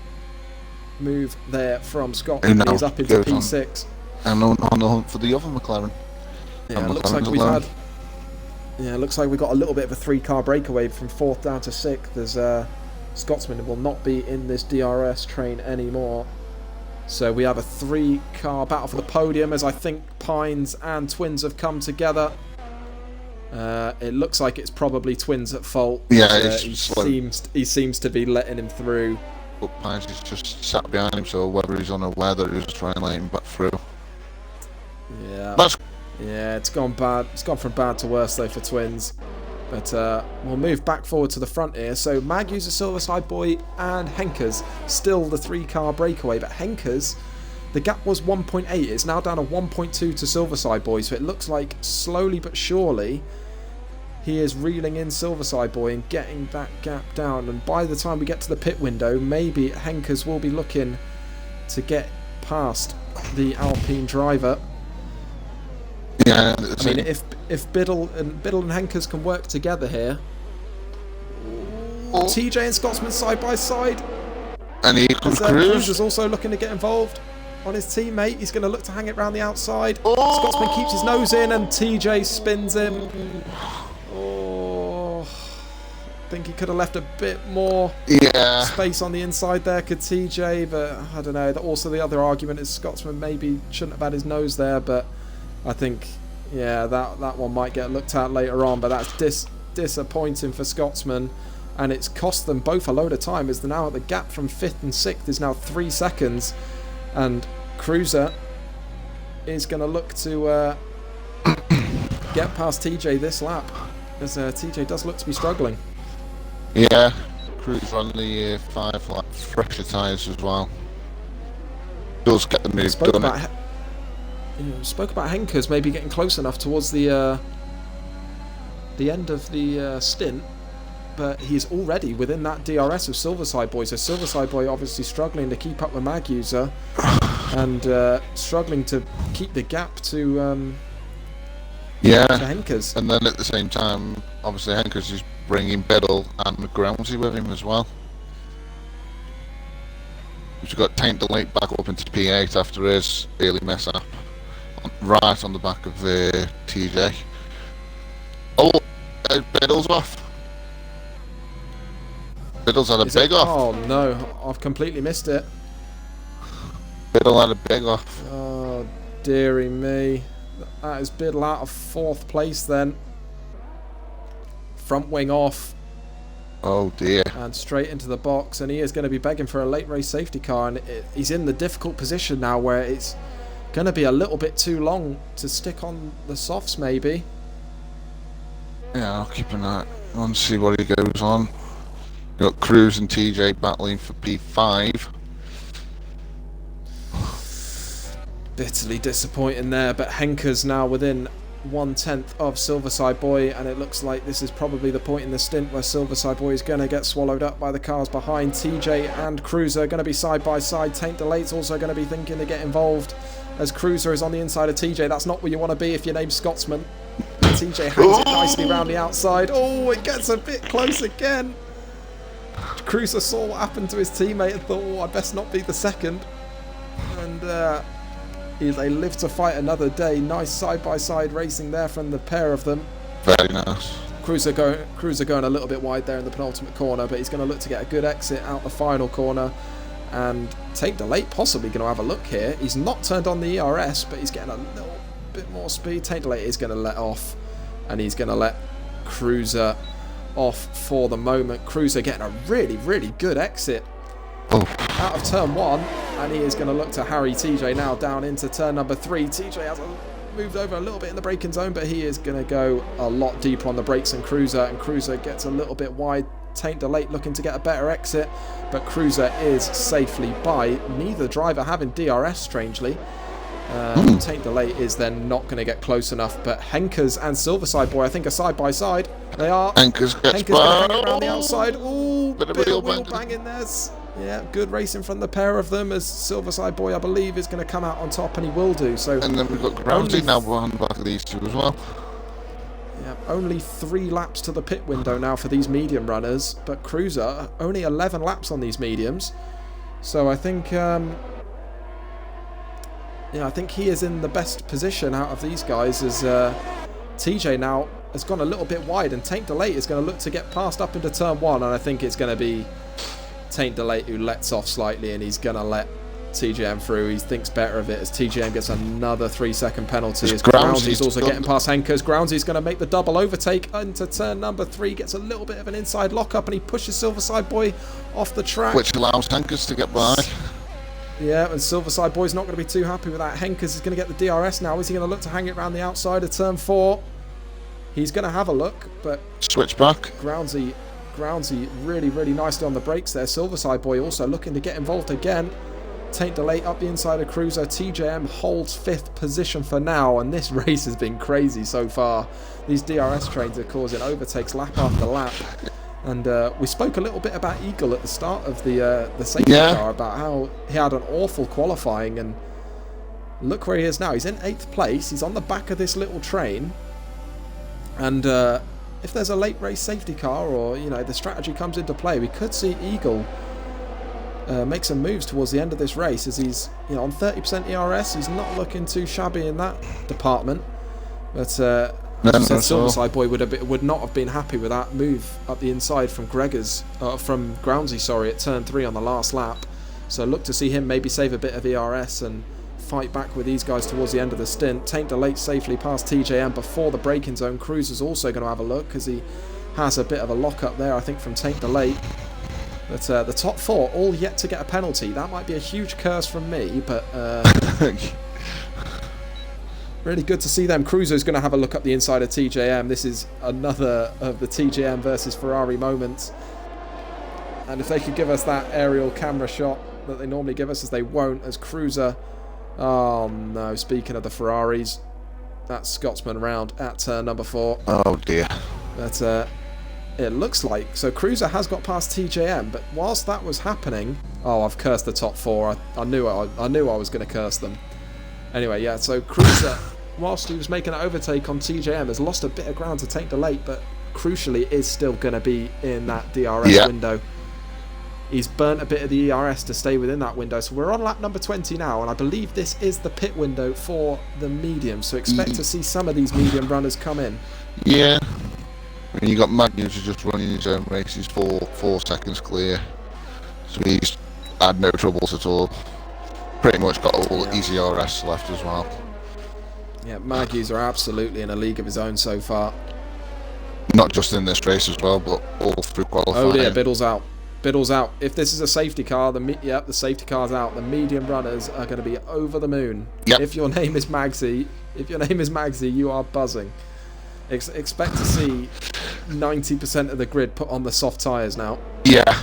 move there from Scotland. He's up into P6. And on the hunt for the other McLaren. Yeah, it looks like we've had... Yeah, it looks like we got a little bit of a 3-car breakaway from 4th down to 6th, as Scotsman will not be in this DRS train anymore. So we have a 3-car battle for the podium, as I think Pines and Twins have come together. It looks like it's probably Twins at fault. Yeah, he seems to be letting him through. But Pines is just sat behind him, so whether he's unaware that he's trying to let him back through. Yeah, it's gone bad. It's gone from bad to worse though for Twins. But we'll move back forward to the front here. So Magyu's a Silverside Boy and Henkers still the 3-car breakaway. But Henkers, the gap was 1.8. It's now down to 1.2 to Silverside Boy. So it looks like slowly but surely he is reeling in Silverside Boy and getting that gap down. And by the time we get to the pit window, maybe Henkers will be looking to get past the Alpine driver. Yeah, I mean, if Biddle and Henkers can work together here. TJ and Scotsman side by side. And he could cruise. Cruz is also looking to get involved on his teammate. He's going to look to hang it round the outside. Scotsman keeps his nose in and TJ spins him. I think he could have left a bit more space on the inside there, could TJ, but I don't know. Also, the other argument is Scotsman maybe shouldn't have had his nose there, but I think, yeah, that one might get looked at later on, but that's disappointing for Scotsman, and it's cost them both a load of time, as they're now at the gap from 5th and 6th is now 3 seconds, and Cruiser is going to look to get past TJ this lap, as TJ does look to be struggling. Yeah, Cruz on the 5 lap fresher tyres as well. Does get the move done. Spoke about Henkers maybe getting close enough towards the end of the stint, but he's already within that DRS of Silverside Boy. So Silverside Boy obviously struggling to keep up with Magyuser and struggling to keep the gap to Henkers. And then at the same time, obviously Henkers is bringing Biddle and Groundsy with him as well. He's got Taint Delete back up into P8 after his early mess up. Right on the back of TJ. Oh, Biddle's off. Biddle's had a big off. Oh no, I've completely missed it. Biddle had a big off. Oh, dearie me. That is Biddle out of 4th place then. Front wing off. Oh dear. And straight into the box, and he is going to be begging for a late race safety car, and he's in the difficult position now where it's going to be a little bit too long to stick on the softs maybe. Yeah, I'll keep an eye on, see what he goes on. You've got Cruz and TJ battling for P5. Bitterly disappointing there, but Henkers now within 1/10 of Silverside Boy, and it looks like this is probably the point in the stint where Silverside Boy is going to get swallowed up by the cars behind. TJ and Cruiser are going to be side by side. Taint Delate's also going to be thinking to get involved as Cruiser is on the inside of TJ. That's not where you want to be if your name's Scotsman. TJ hangs it nicely around the outside. Oh, it gets a bit close again. Cruiser saw what happened to his teammate and thought, oh, I best not be the second. And they live to fight another day. Nice side-by-side racing there from the pair of them. Very nice. Cruiser going a little bit wide there in the penultimate corner, but he's going to look to get a good exit out the final corner. And Taint Delate possibly going to have a look here. He's not turned on the ERS, but he's getting a little bit more speed. Taint Delate is going to let off, and he's going to let Cruiser off for the moment. Cruiser getting a really, really good exit out of turn 1, and he is going to look to harry TJ now down into turn number 3. TJ has moved over a little bit in the braking zone, but he is going to go a lot deeper on the brakes than Cruiser, and Cruiser gets a little bit wide. Taint Delate looking to get a better exit, but Cruiser is safely by. Neither driver having DRS, strangely. Taint Delate is then not going to get close enough, but Henkers and Silverside Boy I think are side by side. They are. Henkers gets going to hang it around the outside. Ooh, bit of wheel bang. banging there. Yeah, good racing from the pair of them, as Silverside Boy I believe is going to come out on top, and he will do. So. And then we've got Groundsy now behind the back of these two as well. Yeah, only 3 laps to the pit window now for these medium runners, but Cruiser only 11 laps on these mediums. So I think. I think he is in the best position out of these guys, as TJ now has gone a little bit wide, and Taint Delate is going to look to get past up into turn 1, and I think it's going to be Taint Delate who lets off slightly, and he's going to let TJM through. He thinks better of it as TJM gets another 3-second penalty. As Groundsy's also getting past Henkers. Groundsy's going to make the double overtake into turn number 3, gets a little bit of an inside lockup, and he pushes Silverside Boy off the track, which allows Henkers to get by. Yeah, and Silverside Boy's not going to be too happy with that. Henkers is going to get the DRS now. Is he going to look to hang it around the outside of turn 4? He's going to have a look, but switch back. Groundsy really, really nicely on the brakes there. Silverside Boy also looking to get involved again. Taint Delate up the inside of Cruiser. TJM holds 5th position for now, and this race has been crazy so far. These DRS trains are causing overtakes lap after lap. And we spoke a little bit about Eagle at the start of the safety car, about how he had an awful qualifying, and look where he is now. He's in 8th place. He's on the back of this little train, and if there's a late race safety car, or the strategy comes into play, we could see Eagle make some moves towards the end of this race, as he's on 30% ERS. He's not looking too shabby in that department, but Silverside Boy would not have been happy with that move up the inside from Groundsy, at turn 3 on the last lap. So look to see him maybe save a bit of ERS and fight back with these guys towards the end of the stint. Taint Delate safely past TJM before the braking zone. Cruiser's also going to have a look, because he has a bit of a lock up there, I think, from Taint Delate. But the top 4 all yet to get a penalty. That might be a huge curse from me, but really good to see them. Cruiser's going to have a look up the inside of TJM. This is another of the TJM versus Ferrari moments. And if they could give us that aerial camera shot that they normally give us, as they won't, as Cruiser... Oh no, speaking of the Ferraris, that's Scotsman round at turn number 4. Oh dear. But it looks like... So Cruiser has got past TJM, but whilst that was happening... Oh, I've cursed the top 4. I knew I was going to curse them. Anyway, yeah, so Cruiser... whilst he was making an overtake on TJM, has lost a bit of ground to Taint Delate, but crucially is still going to be in that DRS window. He's burnt a bit of the ERS to stay within that window. So we're on lap number 20 now, and I believe this is the pit window for the medium. So expect to see some of these medium runners come in. Yeah. And you got Magnus who's just running his own race. He's 4 seconds clear. So he's had no troubles at all. Pretty much got all easy ERS left as well. Yeah, Magnus are absolutely in a league of his own so far. Not just in this race as well, but all through qualifying. Oh dear, Biddle's out. Biddle's out. If this is a safety car, the safety car's out. The medium runners are going to be over the moon. Yep. If your name is Magsy, you are buzzing. Expect to see 90% of the grid put on the soft tyres now. Yeah.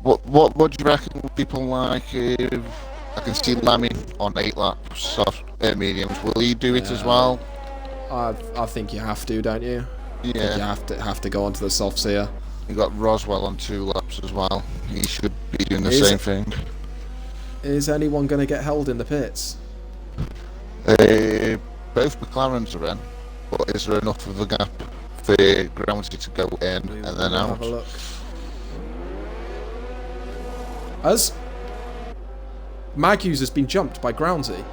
What do you reckon people like? I can see Lammy on 8 laps soft mediums. Will he do it as well? I think you have to, don't you? I think you Yeah. have to go onto the softs here. You got Roswell on 2 laps as well. He should be doing the Is same it- thing. Is anyone going to get held in the pits? Both McLarens are in, but is there enough of a gap for Groundsy to go in and then We'll out? have a look. As Matthews has been jumped by Groundsy.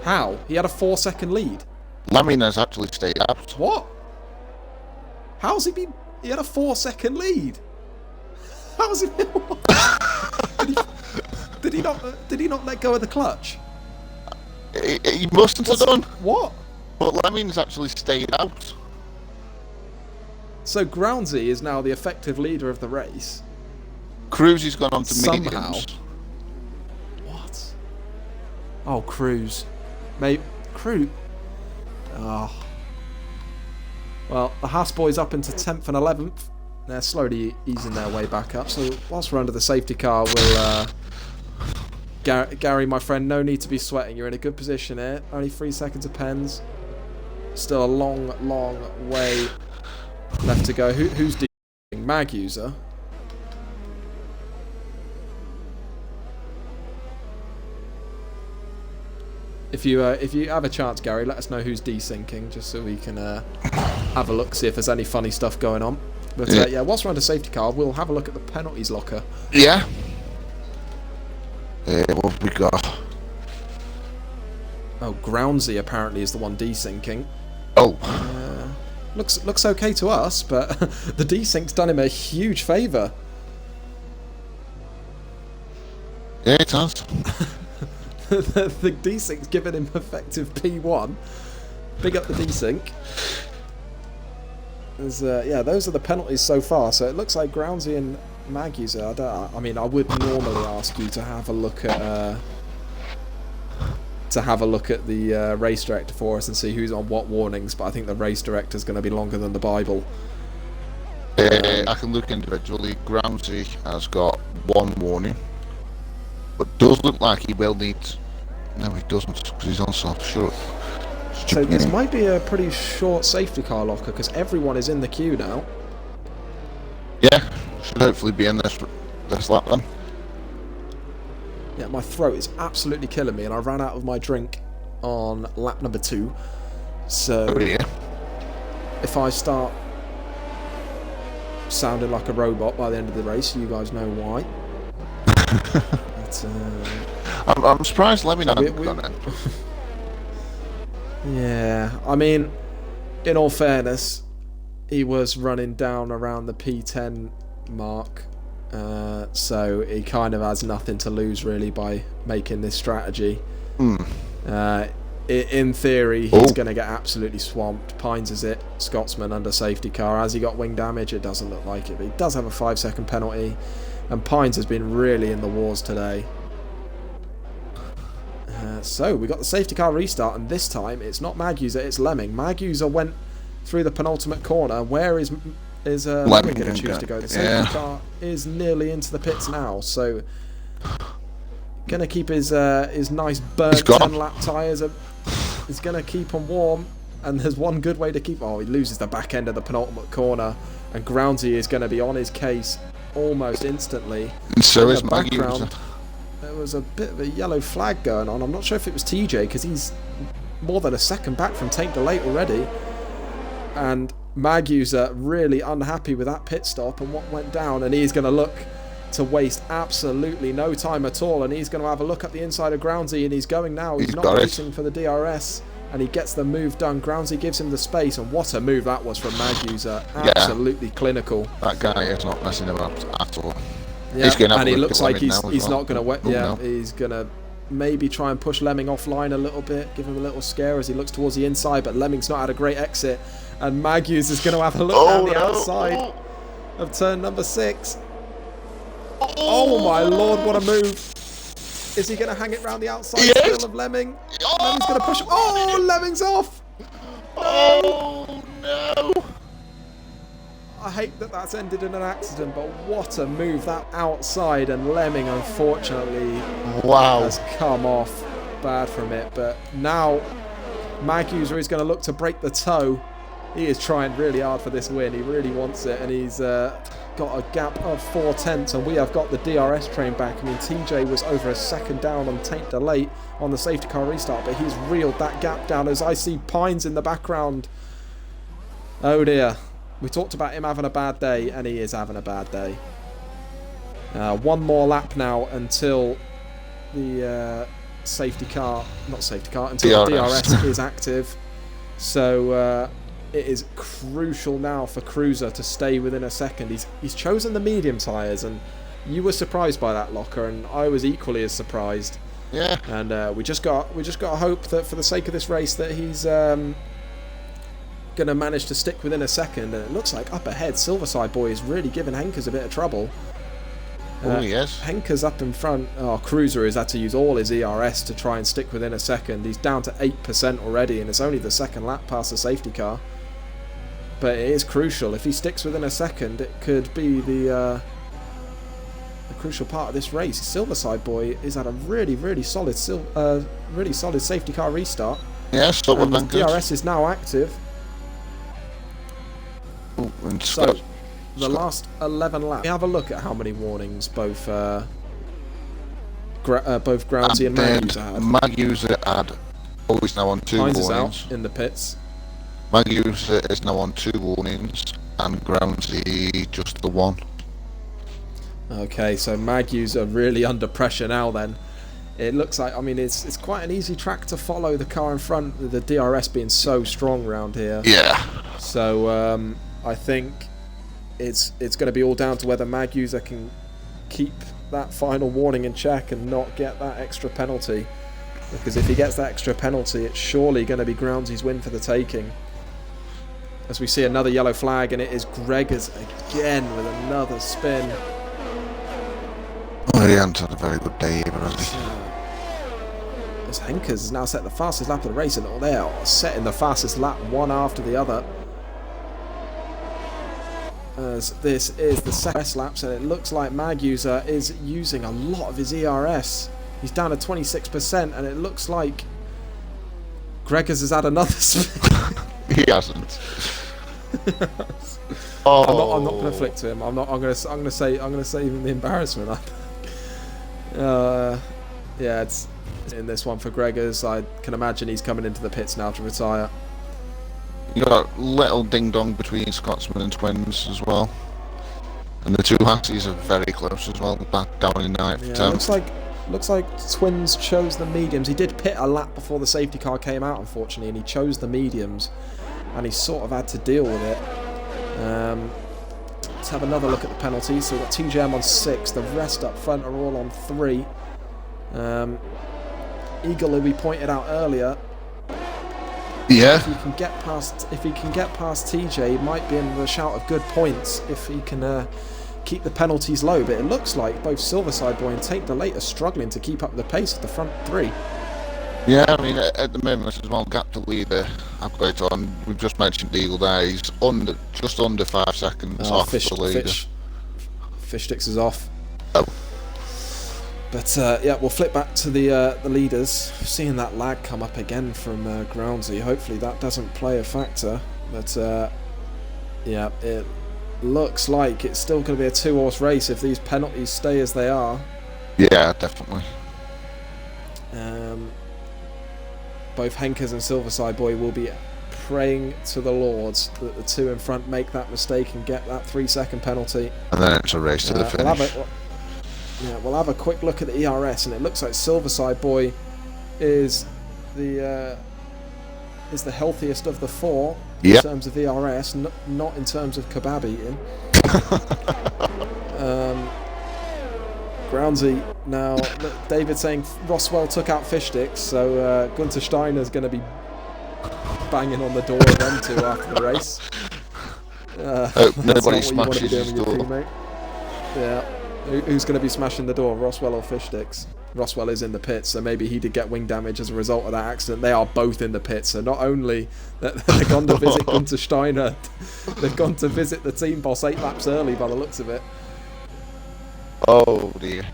How? He had a 4-second lead. Lamine has actually stayed out. What? How's he been? He had a 4-second lead. How's he? Did he not? Did he not let go of the clutch? He mustn't have done. What? But Lamine's actually stayed out. So Groundsy is now the effective leader of the race. Cruzy's gone on to Somehow. mediums. What? Oh, Cruz. Mate, Cruz. Oh. Well, the Haas boys up into 10th and 11th. They're slowly easing their way back up. So whilst we're under the safety car, we'll... Gary, my friend, no need to be sweating. You're in a good position here. Only 3 seconds of pens. Still a long, long way left to go. Who's doing? Mag user. If you have a chance, Gary, let us know who's desyncing, just so we can have a look, see if there's any funny stuff going on. But yeah, whilst we're under safety car, we'll have a look at the penalties locker. Yeah. What have we got? Oh, Groundsy apparently is the one desyncing. Oh. Looks okay to us, but the desync's done him a huge favour. Yeah, it has. The desync's given him effective P1. Big up the desync. Yeah, those are the penalties so far. So it looks like Groundsy and Maggies are. I mean, I would normally ask you to have a look at the race director for us and see who's on what warnings. But I think the race director is going to be longer than the Bible. I can look individually. Groundsy has got 1 warning, but does look like he will need. No, he doesn't, because he's on soft short. So this might be a pretty short safety car locker because everyone is in the queue now. Yeah, should hopefully be in this lap then. Yeah, my throat is absolutely killing me, and I ran out of my drink on lap number 2. So Oh yeah. if I start sounding like a robot by the end of the race, you guys know why. But, I'm surprised Lemmy hasn't done it. yeah, I mean, in all fairness, he was running down around the P10 mark, so he kind of has nothing to lose really by making this strategy. In theory, he's going to get absolutely swamped. Pines is it, Scotsman under safety car. Has he got wing damage? It doesn't look like it, but he does have a 5-second penalty, and Pines has been really in the wars today. So we got the safety car restart, and this time it's not Maguser, it's Lemming. Maguser went through the penultimate corner. Where is Lemming going to choose to go? The safety car is nearly into the pits now, so going to keep his nice burnt 10-lap tyres. He's going to keep them warm, and there's one good way to keep. Oh, he loses the back end of the penultimate corner, and Groundsy is going to be on his case almost instantly. And so In is the Maggie. background, there was a bit of a yellow flag going on. I'm not sure if it was TJ because he's more than a second back from taint delay already. And Maguser really unhappy with that pit stop and what went down, and he's going to look to waste absolutely no time at all, and he's going to have a look at the inside of Groundsy, and he's going now. He's not racing for the DRS, and he gets the move done. Groundsy gives him the space, and what a move that was from Maguser. Absolutely clinical. That guy is not messing about at all. Yeah, and he looks like he's not going to he's going to maybe try and push Lemming offline a little bit, give him a little scare as he looks towards the inside, but Lemming's not had a great exit, and Magus is going to have a look down the outside of turn number 6. Oh my lord, what a move. Is he going to hang it round the outside still of Lemming? Lemming's going to push him. Oh, Lemming's off! Oh no! I hate that that's ended in an accident, but what a move that outside, and Lemming unfortunately has come off bad from it. But now Mag User is going to look to break the toe. He is trying really hard for this win. He really wants it, and he's got a gap of 4/10, and we have got the DRS train back. I mean, TJ was over a second down on taint delay on the safety car restart, but he's reeled that gap down as I see Pines in the background. Oh dear. We talked about him having a bad day, and he is having a bad day. One more lap now until the until the DRS is active. So it is crucial now for Cruiser to stay within a second. He's chosen the medium tyres, and you were surprised by that, Locker, and I was equally as surprised. Yeah. And we just got to hope that for the sake of this race that he's going to manage to stick within a second. And it looks like up ahead, Silverside Boy is really giving Henkers a bit of trouble. Oh, yes. Henkers up in front. Oh, Cruiser has had to use all his ERS to try and stick within a second. He's down to 8% already, and it's only the second lap past the safety car. But it is crucial. If he sticks within a second, it could be the crucial part of this race. Silverside Boy is at a really solid safety car restart. Yes, and DRS is now active. Ooh, and so the last 11 laps. We have a look at how many warnings both Groundsy and Mag User had. Mag User had. Oh, he's now on 2 Hines warnings. is out in the pits. Mag User is now on 2 warnings, and Groundsy just the 1. Okay, so Mag User really under pressure now then. It looks like, I mean, it's quite an easy track to follow the car in front, with the DRS being so strong around here. Yeah. So I think it's going to be all down to whether Mag User can keep that final warning in check and not get that extra penalty. Because if he gets that extra penalty, it's surely going to be Groundsy's win for the taking. As we see another yellow flag, and it is Gregors again with another spin. Oh, he hasn't had a very good day either, has he? As Henkers has now set the fastest lap of the race, and they are setting the fastest lap one after the other. As this is the second laps, and it looks like Mag User is using a lot of his ERS. He's down to 26%, and it looks like Gregors has had another spin. He hasn't. Oh. I'm not going to flick to him. I'm going to save him the embarrassment. Yeah, it's in this one for Gregors. I can imagine he's coming into the pits now to retire. You got a little ding dong between Scotsman and Twins as well, and the 2 Hassies are very close as well, back down in 9th. Yeah, looks like Twins chose the mediums. He did pit a lap before the safety car came out, unfortunately, and he chose the mediums, and he sort of had to deal with it. Let's have another look at the penalties. So we've got TJM on 6, the rest up front are all on 3. Eagle, who we pointed out earlier, yeah. If he can get past TJ, he might be in the shout of good points if he can keep the penalties low. But it looks like both Silverside Boy and Tate Delate are struggling to keep up the pace of the front 3. Yeah, I mean, at the moment, there's a small gap to leader. I've got it on. We've just mentioned Eagle there. He's just under 5 seconds off the leader. Fish sticks is off. Oh. But yeah, we'll flip back to the leaders. Seeing that lag come up again from Groundsy. Hopefully that doesn't play a factor. But yeah, it looks like it's still going to be a 2-horse race if these penalties stay as they are. Yeah, definitely. Both Henkers and Silverside Boy will be praying to the Lords that the 2 in front make that mistake and get that 3-second penalty. And then it's a race to the finish. We'll have a quick look at the ERS, and it looks like Silverside Boy is the healthiest of the 4 in terms of ERS, not in terms of kebab eating. Groundsy now. David saying Roswell took out fish sticks, so Gunter Steiner's going to be banging on the door of them 2 after the race. Nobody smashes his door. Yeah. Who's going to be smashing the door, Roswell or fish sticks? Roswell is in the pits, so maybe he did get wing damage as a result of that accident. They are both in the pits, so not only they've gone to visit Gunter Steiner, they've gone to visit the team boss 8 laps early by the looks of it. Oh dear.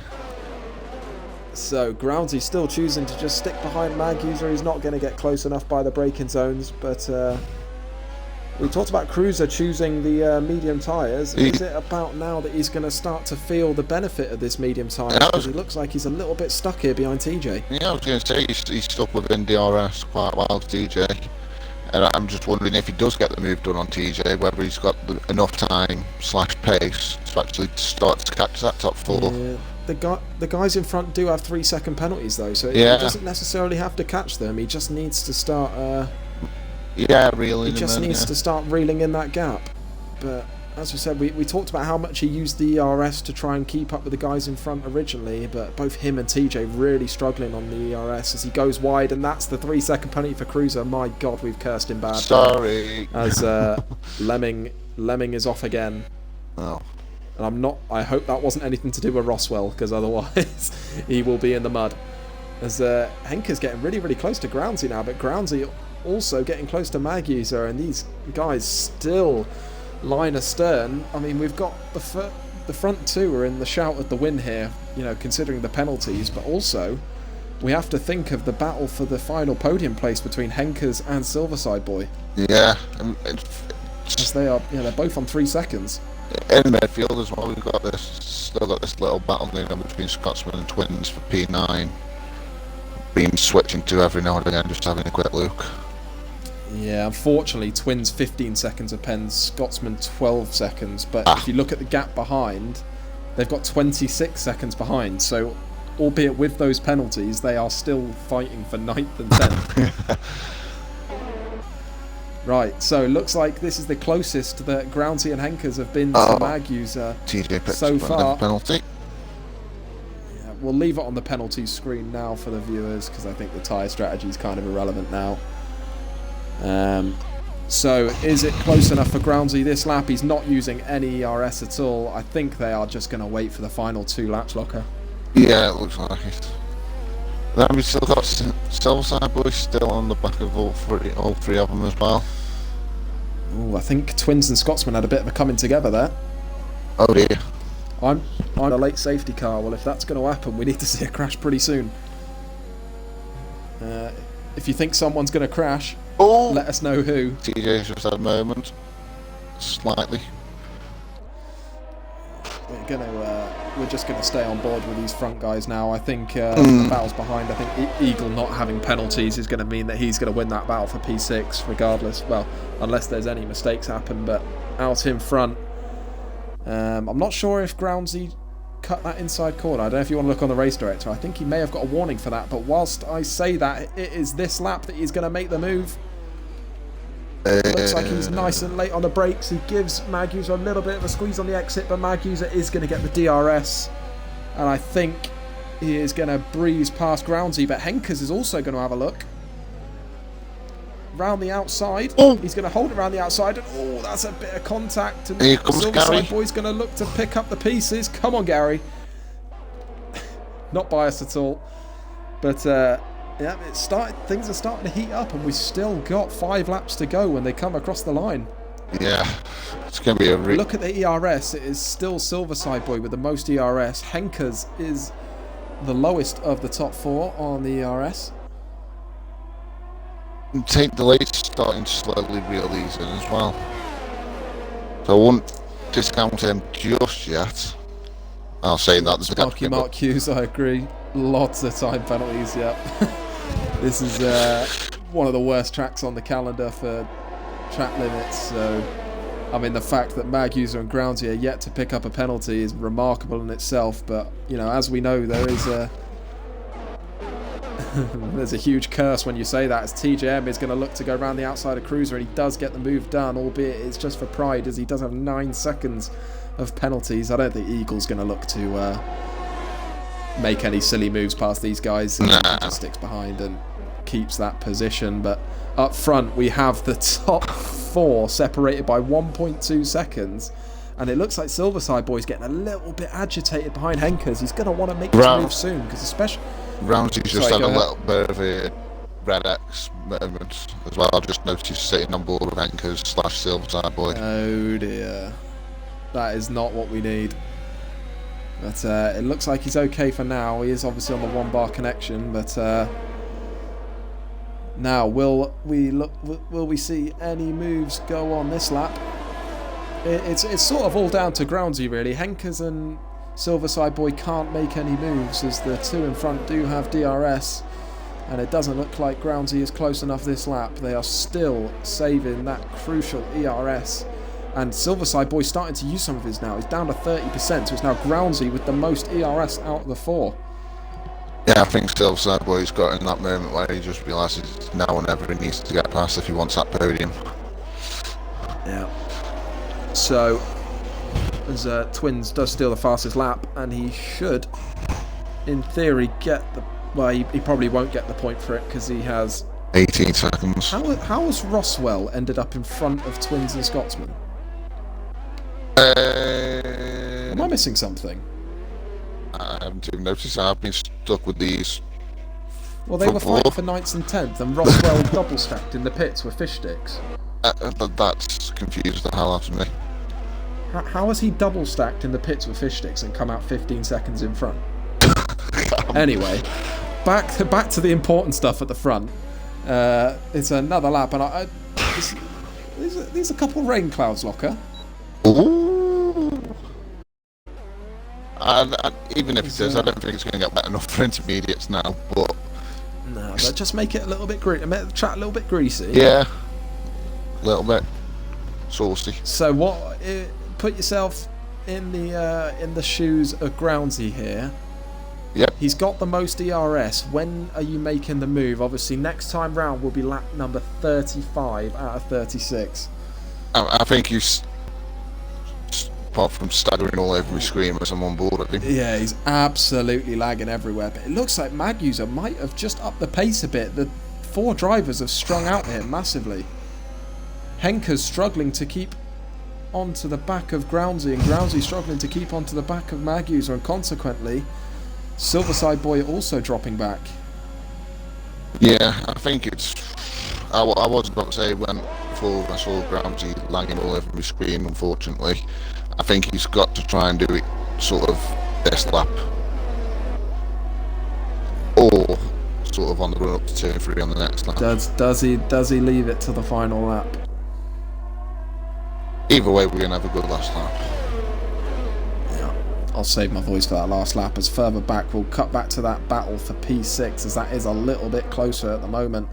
So Groundsy still choosing to just stick behind Mag User. He's not going to get close enough by the braking zones, but we talked about Cruiser choosing the medium tyres. Is it about now that he's going to start to feel the benefit of this medium tyre? Because he looks like he's a little bit stuck here behind TJ. Yeah, I was going to say he's stuck within DRS quite well, TJ. And I'm just wondering if he does get the move done on TJ, whether he's got enough time / pace to actually start to catch that top 4. Yeah. The guys in front do have 3-second penalties though, so he doesn't necessarily have to catch them. He just needs to start. Reeling. He just needs to start reeling in that gap. But as we said, we talked about how much he used the ERS to try and keep up with the guys in front originally, but both him and TJ really struggling on the ERS as he goes wide, and that's the 3-second penalty for Cruiser. My God, we've cursed him bad. Sorry. As Lemming is off again. Oh. And I hope that wasn't anything to do with Roswell, because otherwise he will be in the mud. As Henker's getting really, really close to Groundsy now, but Groundsy also getting close to Mag User, and these guys still line astern. I mean, we've got the front two are in the shout at the win here, you know, considering the penalties, but also we have to think of the battle for the final podium place between Henkers and Silverside Boy. Yeah. As they are, they're both on 3 seconds. In midfield as well, we've still got this little battle going on between Scotsman and Twins for P9. Been switching to every now and again, just having a quick look. Yeah, unfortunately, Twins 15 seconds of Pens, Scotsman 12 seconds. But if you look at the gap behind, they've got 26 seconds behind. So, albeit with those penalties, they are still fighting for 9th and 10th. Right, so looks like this is the closest that Groundsy and Henkers have been to Mag User so far. Penalty. Yeah, we'll leave it on the penalty screen now for the viewers, because I think the tyre strategy is kind of irrelevant now. So is it close enough for Groundsy this lap? He's not using any ERS at all. I think they are just going to wait for the final 2 laps, Locker. Yeah, it looks like it. Then we've still got Silverside Boys still on the back of all three of them as well. Ooh, I think Twins and Scotsman had a bit of a coming together there. Oh dear. I'm a late safety car. Well, if that's going to happen, we need to see a crash pretty soon. If you think someone's going to crash, let us know who. TJ's just had a moment. Slightly. We're just going to stay on board with these front guys now. I think the battle's behind. I think Eagle not having penalties is going to mean that he's going to win that battle for P6 regardless. Well, unless there's any mistakes happen. But out in front, I'm not sure if Groundsy cut that inside corner. I don't know if you want to look on the race director. I think he may have got a warning for that. But whilst I say that, it is this lap that he's going to make the move. Looks like he's nice and late on the brakes. He gives Mag User a little bit of a squeeze on the exit, but Mag User is going to get the DRS, and I think he is going to breeze past Groundsy. But Henkers is also going to have a look round the outside. He's going to hold it around the outside, and that's a bit of contact. And here comes Gary. Boy's going to look to pick up the pieces. Come on, Gary. Not biased at all, but. Yeah, things are starting to heat up, and we've still got 5 laps to go when they come across the line. Yeah, it's going to be a look at the ERS. It is still Silverside Boy with the most ERS. Henkers is the lowest of the top 4 on the ERS. Take the lead, starting to slowly reel these in as well. So I won't discount him just yet. I'll say that there's a Sparky Mark Hughes, I agree. Lots of time penalties, yep. This is one of the worst tracks on the calendar for track limits, so I mean the fact that Mag User and Groundsy are yet to pick up a penalty is remarkable in itself, but you know, as we know, there is a there's a huge curse when you say that, as TJM is going to look to go around the outside of Cruiser, and he does get the move done, albeit it's just for pride, as he does have 9 seconds of penalties. I don't think Eagle's going to look to make any silly moves past these guys. He just sticks behind and keeps that position. But up front we have the top 4 separated by 1.2 seconds, and it looks like Silverside Boy's getting a little bit agitated behind Henkers. He's going to want to make this move soon, because especially Rounsy's just had a little bit of a red X moment as well. I've just noticed sitting on board with Henkers / Silverside Boy. Oh dear, that is not what we need. But it looks like he's okay for now. He is obviously on the 1-bar connection, but now will we see any moves go on this lap? It's sort of all down to Groundsy really. Henkers and Silverside Boy can't make any moves as the two in front do have DRS, and it doesn't look like Groundsy is close enough this lap. They are still saving that crucial ERS, and Silverside Boy starting to use some of his now. He's down to 30%, so it's now Groundsy with the most ERS out of the 4. Yeah, I think Silverside Boy's got in that moment where he just realises it's now or never he needs to get past if he wants that podium. Yeah. So, as Twins does steal the fastest lap, and he should, in theory, get the... Well, he probably won't get the point for it because he has... 18 seconds. How has Roswell ended up in front of Twins and Scotsman? Am I missing something? I haven't even noticed. I've been stuck with these. Well, they were fighting for 9th and 10th, and Roswell double stacked in the pits with fish sticks. That's confused the hell out of me. How has he double stacked in the pits with fish sticks and come out 15 seconds in front? Anyway, back to the important stuff at the front. It's another lap, and there's a couple rain clouds, Locker. Ooh. And even if it does, I don't think it's going to get better enough for intermediates now. But no, but just make it a little bit greasy. Make the track a little bit greasy. Yeah, a little bit saucy. So what? Put yourself in the shoes of Groundsy here. Yep. He's got the most ERS. When are you making the move? Obviously, next time round will be lap number 35 out of 36. I think he's, apart from staggering all over his screen as I'm on board, I think. Yeah, he's absolutely lagging everywhere. But it looks like Mag User might have just upped the pace a bit. The 4 drivers have strung out here massively. Henker's struggling to keep onto the back of Groundsy, and Groundsy struggling to keep onto the back of Mag User, and consequently, Silverside Boy also dropping back. Yeah, I think it's... I was about to say before I saw Groundsy lagging all over my screen, unfortunately. I think he's got to try and do it sort of this lap. Or sort of on the run up to turn 3 on the next lap. Does he leave it to the final lap? Either way, we're going to have a good last lap. Yeah, I'll save my voice for that last lap, as further back we'll cut back to that battle for P6, as that is a little bit closer at the moment.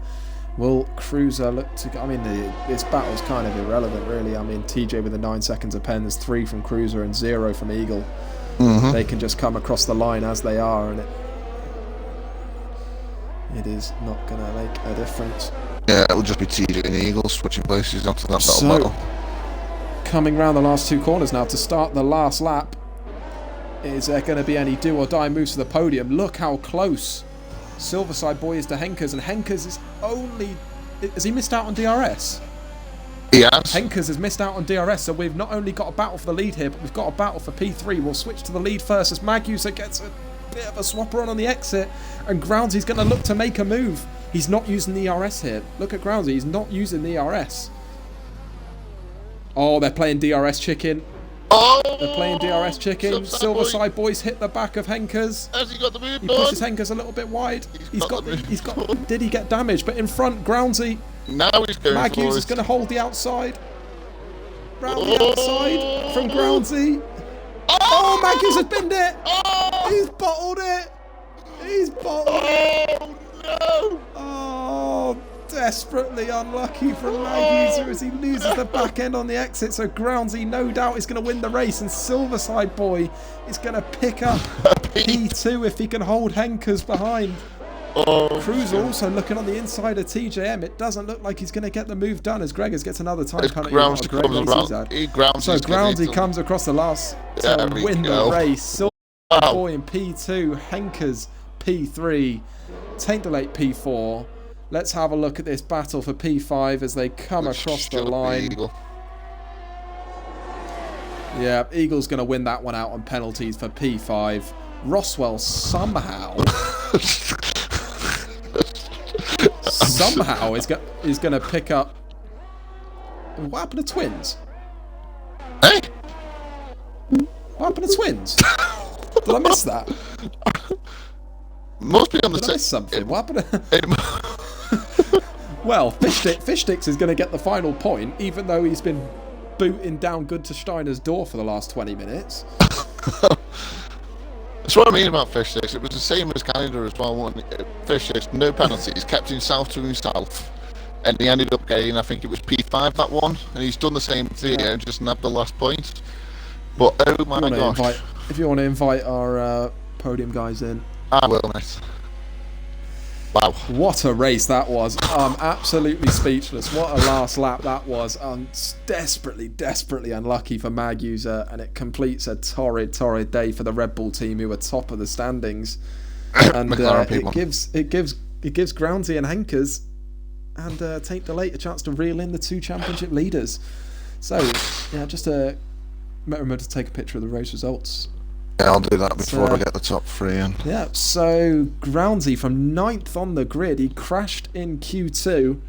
Will Cruiser look to... I mean, this battle's kind of irrelevant, really. I mean, TJ with the 9 seconds of pen, there's 3 from Cruiser and 0 from Eagle. Mm-hmm. They can just come across the line as they are, and it is not going to make a difference. Yeah, it'll just be TJ and Eagle switching places onto that battle. Coming round the last 2 corners now to start the last lap. Is there going to be any do or die moves to the podium? Look how close Silverside Boy is to Henkers, and Henkers is only... Has he missed out on DRS? He has. Henkers has missed out on DRS, so we've not only got a battle for the lead here, but we've got a battle for P3. We'll switch to the lead first as Mag User gets a bit of a swapper on the exit, and Groundsy's going to look to make a move. He's not using the ERS here. Look at Groundsy, he's not using the ERS. Oh, they're playing DRS chicken. Oh, they're playing DRS chicken. Silverside Boys hit the back of Henkers. Has he got the move? He pushes Henkers a little bit wide. He's got. Did he get damaged? But in front, Groundsy. Now he's going. Mag User's going to hold the outside. Round the outside from Groundsy. Oh, Mag User's binned it. Oh, he's bottled it. He's bottled it. Oh no! Oh, desperately unlucky from Mag User as he loses the back end on the exit. So Groundsy, no doubt, is going to win the race, and Silverside Boy is going to pick up P2 if he can hold Henkers behind. Oh, Cruiser also looking on the inside of TJM. It doesn't look like he's going to get the move done as Gregors gets another time penalty. So Groundsy comes across the last to win the race. Silverside Boy in P2, Henkers P3, Taint Delate P4. Let's have a look at this battle for P5 as they come across the line. Yeah, Eagle's going to win that one out on penalties for P5. Roswell somehow is going to pick up... What happened to Twins? Hey? What happened to Twins? Did I miss that? Must be on the Did I miss something? What happened? it- Well, Fish Sticks is going to get the final point, even though he's been booting down good to Steiner's door for the last 20 minutes. That's what I mean about Fish Sticks. It was the same as Canada as well. Wasn't it? Fish Sticks, no penalties, kept himself to himself, and he ended up getting, I think it was P5 that one, and he's done the same thing, just nabbed the last point. But oh my gosh! If you want to invite our podium guys in, I will, mate. Wow. What a race that was. I'm absolutely speechless. What a last lap that was. I'm desperately unlucky for Mag User, and it completes a torrid day for the Red Bull team, who are top of the standings. And it gives Groundsy and Henkers and Taint Delate a chance to reel in the two championship leaders. So, yeah, just remember to take a picture of the race results. Yeah, I'll do that before I get the top three in. Yeah, so Groundsy from 9th on the grid. He crashed in Q2,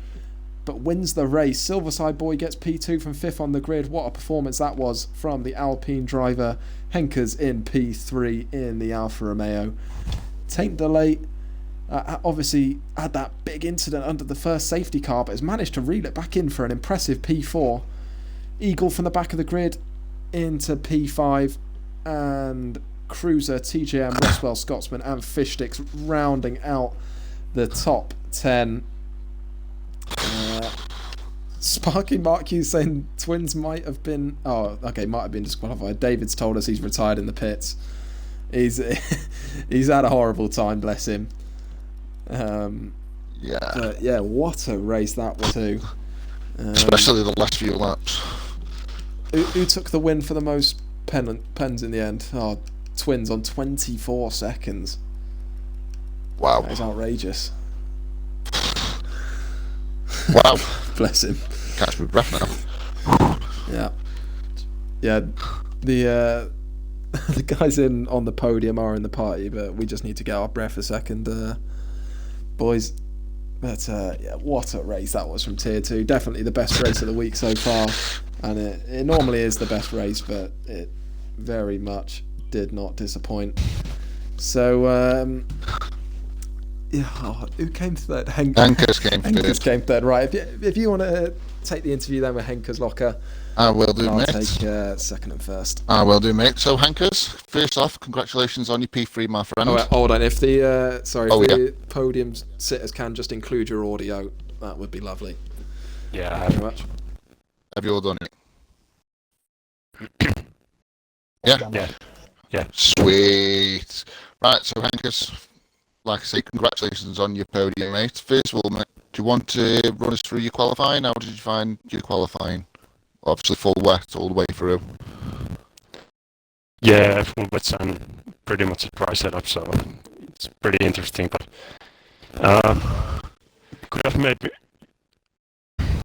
but wins the race. Silverside Boy gets P2 from 5th on the grid. What a performance that was from the Alpine driver. Henkers in P3 in the Alfa Romeo. Taint Delate obviously had that big incident under the first safety car, but has managed to reel it back in for an impressive P4. Eagle from the back of the grid into P5, and Cruiser, TJM, Roswell, Scotsman and Fish Sticks rounding out the top 10. Sparky Mark Hughes saying Twins might have been disqualified. David's told us he's retired in the pits. He's had a horrible time, bless him. But yeah, what a race that was too. Especially the last few laps. Who took the win for the most pens in the end? Twins on 24 seconds. Wow. That is outrageous. Wow. Bless him. Catch my breath now. Yeah. The the guys on the podium are in the party, but we just need to get our breath a second, boys. But yeah, what a race that was from Tier 2. Definitely the best race of the week so far. And it normally is the best race, but it very much did not disappoint. So, who came third? Henkers came third, right. If you want to take the interview then with Henkers Locker, I will do, mate. I'll take second and first. I will do, mate. So, Henkers, first off, congratulations on your P3, my friend. Oh, hold on. If the podium sitters can just include your audio, that would be lovely. Yeah, Thank you very much. Have you all done it? Yeah. Sweet. Right, so Henkers, like I say, congratulations on your podium, mate. First of all, mate, do you want to run us through your qualifying? How did you find your qualifying? Obviously full wet all the way through. Yeah, full wet and pretty much a dry setup, so it's pretty interesting. But could have maybe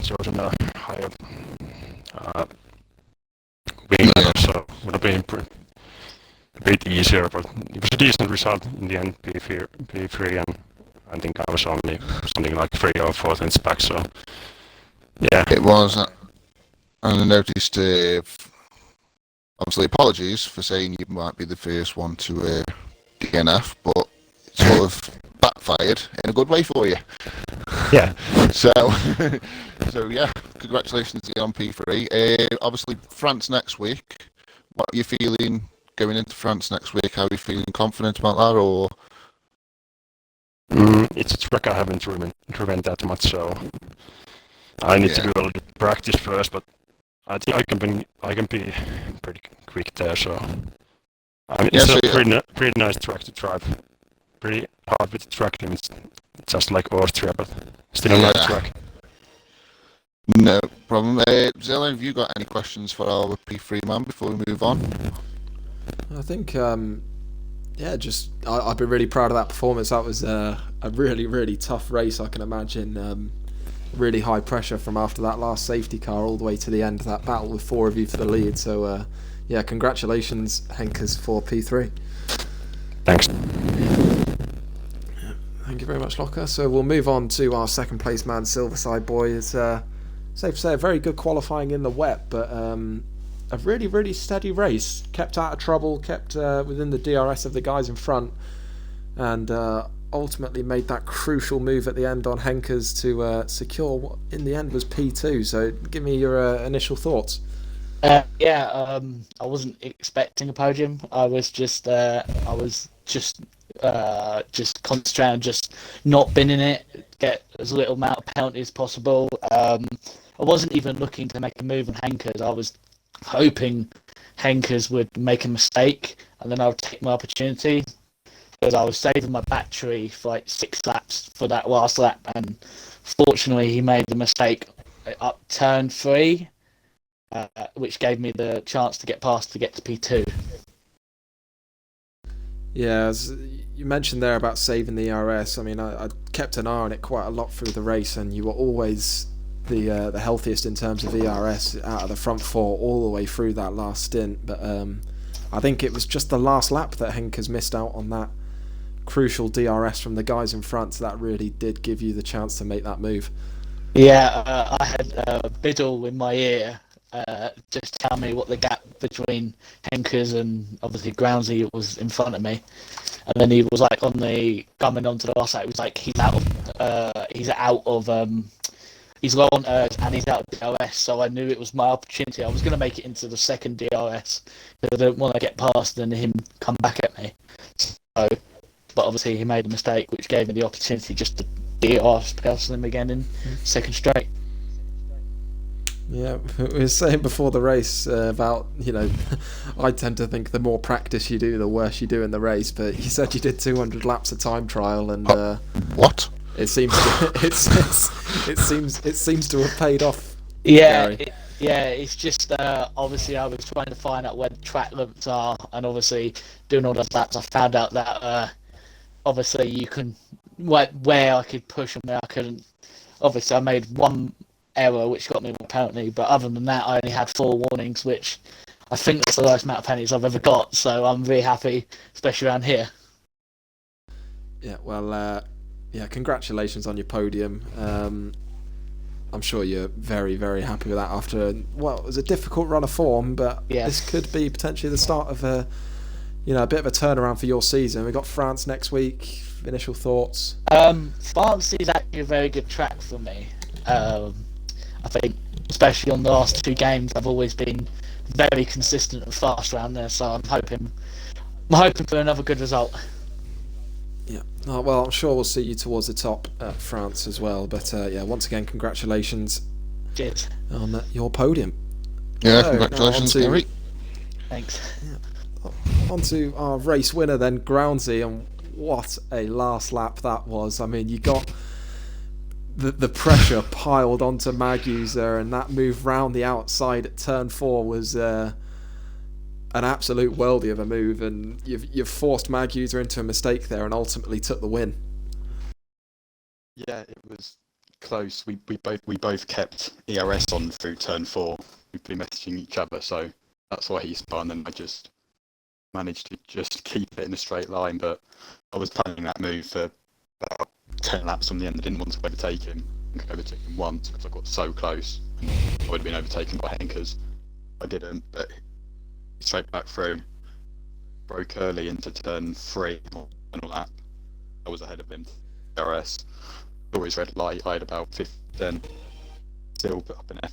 chosen a higher wing, so would have been a bit easier. But it was a decent result in the end, P3, and I think I was only something like 3 or 4 tenths back. So yeah, it was. And I noticed, obviously, apologies for saying you might be the first one to DNF, but it sort of backfired in a good way for you. Yeah. So yeah, congratulations on P3. Obviously, France next week. What are you feeling going into France next week? How are you feeling? Confident about that, or? It's a track I haven't driven that much, so I need to do a little bit practice first, but I think I can be pretty quick there. So it's a pretty nice track to drive. Pretty hard with the track limits, just like Austria, but still a nice track. No problem. Zella, have you got any questions for our P3 man before we move on? I think, I've been really proud of that performance. That was a really, really tough race, I can imagine. Really high pressure from after that last safety car all the way to the end of that battle with 4 of you for the lead. So, congratulations, Henkers, for P3. Thanks. Thank you very much, Locker. So we'll move on to our second place man, Silverside Boy. It's safe to say a very good qualifying in the wet, but a a really, really steady race. Kept out of trouble, kept within the DRS of the guys in front, and ultimately made that crucial move at the end on Henkers to secure what in the end was P2. So give me your initial thoughts. I wasn't expecting a podium. I was just concentrating on just not binning it, get as little amount of penalty as possible. I wasn't even looking to make a move on Henkers. I was hoping Henkers would make a mistake and then I would take my opportunity, because I was saving my battery for like 6 laps for that last lap, and fortunately he made the mistake up turn 3, which gave me the chance to get past to get to P2. Yeah, as you mentioned there about saving the ERS. I mean, I kept an eye on it quite a lot through the race, and you were always the healthiest in terms of ERS out of the front 4 all the way through that last stint. But I think it was just the last lap that Henkers missed out on that crucial DRS from the guys in front. So that really did give you the chance to make that move. Yeah, I had Biddle in my ear just tell me what the gap between Henkers and obviously Groundsy was in front of me, and then he was like coming onto the last lap. He was like he's low on urge and he's out of DRS. So I knew it was my opportunity. I was going to make it into the second DRS because I didn't want to get past and him come back at me. So, but obviously he made a mistake, which gave me the opportunity just to DRS past him again in second straight. Yeah, we were saying before the race about, I tend to think the more practice you do, the worse you do in the race. But you said you did 200 laps of time trial, and what? It seems it seems to have paid off. Yeah, it's just obviously I was trying to find out where the track limits are, and obviously doing all those laps, I found out that obviously you can where I could push and where I couldn't. Obviously, I made one error which got me my penalty, but other than that, I only had 4 warnings, which I think that's the lowest amount of penalties I've ever got. So I'm very happy, especially around here. Yeah, well, congratulations on your podium. I'm sure you're very, very happy with that after it was a difficult run of form, but This could be potentially the start of a bit of a turnaround for your season. We've got France next week. Initial thoughts? France is actually a very good track for me. I think, especially on the last 2 games, I've always been very consistent and fast around there. So I'm hoping for another good result. Yeah. Oh, well, I'm sure we'll see you towards the top at France as well. But once again, congratulations. Cheers. On your podium. Yeah, congratulations, Gary. Thanks. Yeah. On to our race winner then, Groundsy, and what a last lap that was. I mean, you got the pressure piled onto Maguser, and that move round the outside at turn 4 was an absolute worldie of a move, and you've forced Maguser into a mistake there and ultimately took the win. Yeah, it was close. We both kept ERS on through turn 4. We've been messaging each other, so that's why he spun, and I just managed to just keep it in a straight line. But I was planning that move for about 10 laps from the end. I didn't want to overtake him. I think I overtook him once because I got so close. I would have been overtaken by Henkers. I didn't, but straight back through. Broke early into turn 3 on a lap. I was ahead of him. DRS. Always red light. I had about 15. Still put up an F.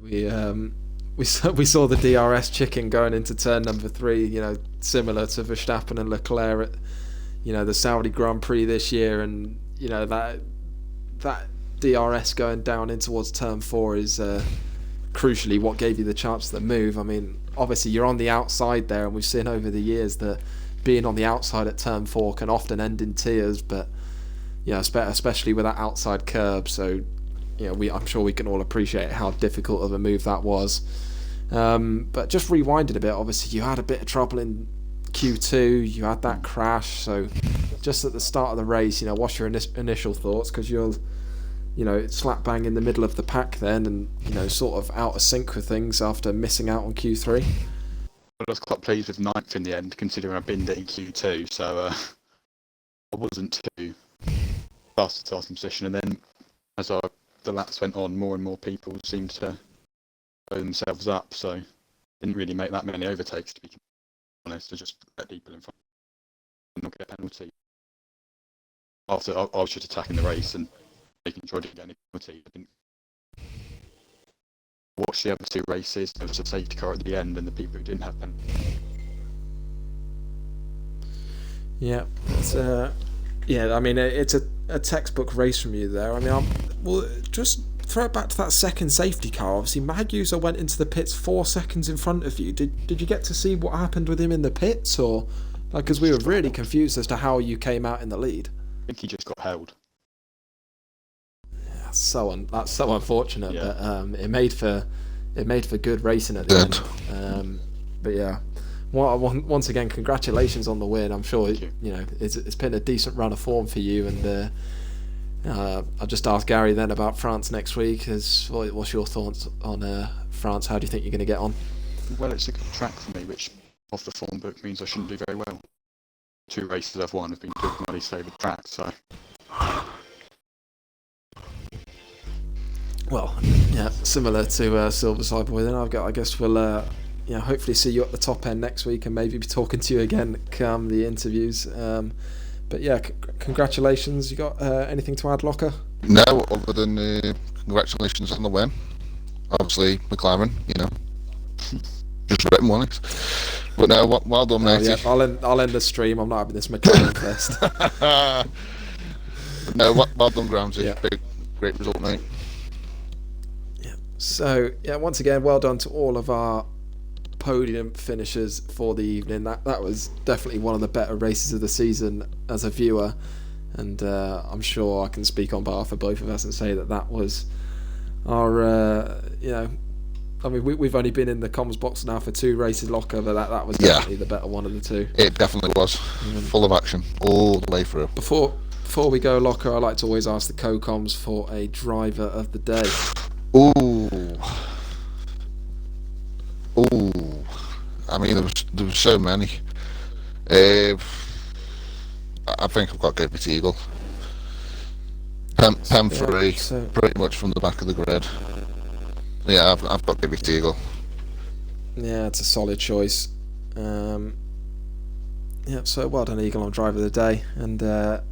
Yeah, we saw the DRS chicken going into turn number 3. Similar to Verstappen and Leclerc at the Saudi Grand Prix this year, and that DRS going down in towards turn 4 is crucially what gave you the chance to move. I mean, obviously you're on the outside there, and we've seen over the years that being on the outside at turn 4 can often end in tears, but especially with that outside curb. So I'm sure we can all appreciate how difficult of a move that was. But just rewinding a bit, obviously you had a bit of trouble in Q2, you had that crash, so just at the start of the race, what's your initial thoughts? Because you're slap bang in the middle of the pack then, and sort of out of sync with things after missing out on Q3. I was quite pleased with 9th in the end, considering I binned it in Q2, so I wasn't too fast starting position. And then as I the laps went on, more and more people seemed to blow themselves up. So didn't really make that many overtakes, to be honest. To just let people in front and not get a penalty. After I was just attacking the race and making sure I didn't get any penalty. I didn't watch the other two races. There was a safety car at the end, and the people who didn't have penalty. Yeah, it's I mean, it's a textbook race from you there. I mean, well, just throw it back to that second safety car. Obviously, Magusa went into the pits 4 seconds in front of you. Did you get to see what happened with him in the pits, or like, because we were really confused as to how you came out in the lead? I think he just got held. Yeah, that's so unfortunate, Yeah. but it made for good racing at the end. But yeah. Well, once again, congratulations on the win. I'm sure it's been a decent run of form for you. And I'll just ask Gary then about France next week. What's your thoughts on France? How do you think you're going to get on? Well, it's a good track for me, which off the form book means I shouldn't do very well. 2 races I've won have been two of my least favourite tracks. So well, yeah, similar to Silverside Boy. Then I guess we'll. Hopefully see you at the top end next week and maybe be talking to you again come the interviews. But yeah, congratulations. You got anything to add, Locker? No, other than congratulations on the win. Obviously, McLaren, just written one. But no, well done, matey. Yeah, I'll end the stream. I'm not having this McLaren fest. No, well done, Gramsci. Yeah. Great result, mate. Yeah. So yeah, once again, well done to all of our podium finishers for the evening. That was definitely one of the better races of the season as a viewer, and I'm sure I can speak on behalf of both of us and say that was our I mean, we've only been in the comms box now for 2 races, Locker, but that was definitely the better one of the 2. It definitely was. Full of action all the way through. Before we go, Locker, I like to always ask the co-coms for a driver of the day. Ooh. I mean, there was so many. I think I've got to go with Eagle. Pen 3, pretty much from the back of the grid. Yeah, I've got to go with Eagle. Yeah, it's a solid choice. So well done, Eagle, on driver of the day. And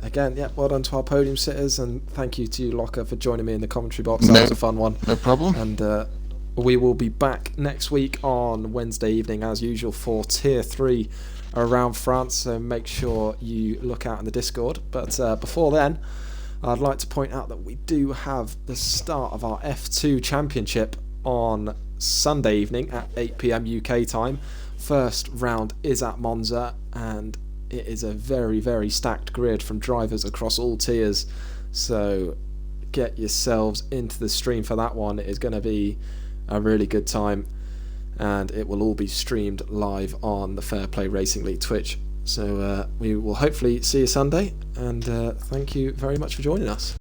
again, well done to our podium sitters, and thank you to you, Locker, for joining me in the commentary box. That was a fun one. No problem. And we will be back next week on Wednesday evening, as usual, for Tier 3 around France, so make sure you look out in the Discord. But before then, I'd like to point out that we do have the start of our F2 Championship on Sunday evening at 8 PM UK time. First round is at Monza, and it is a very, very stacked grid from drivers across all tiers, so get yourselves into the stream for that one. It is going to be a really good time, and it will all be streamed live on the Fair Play Racing League Twitch. So we will hopefully see you Sunday, and thank you very much for joining us.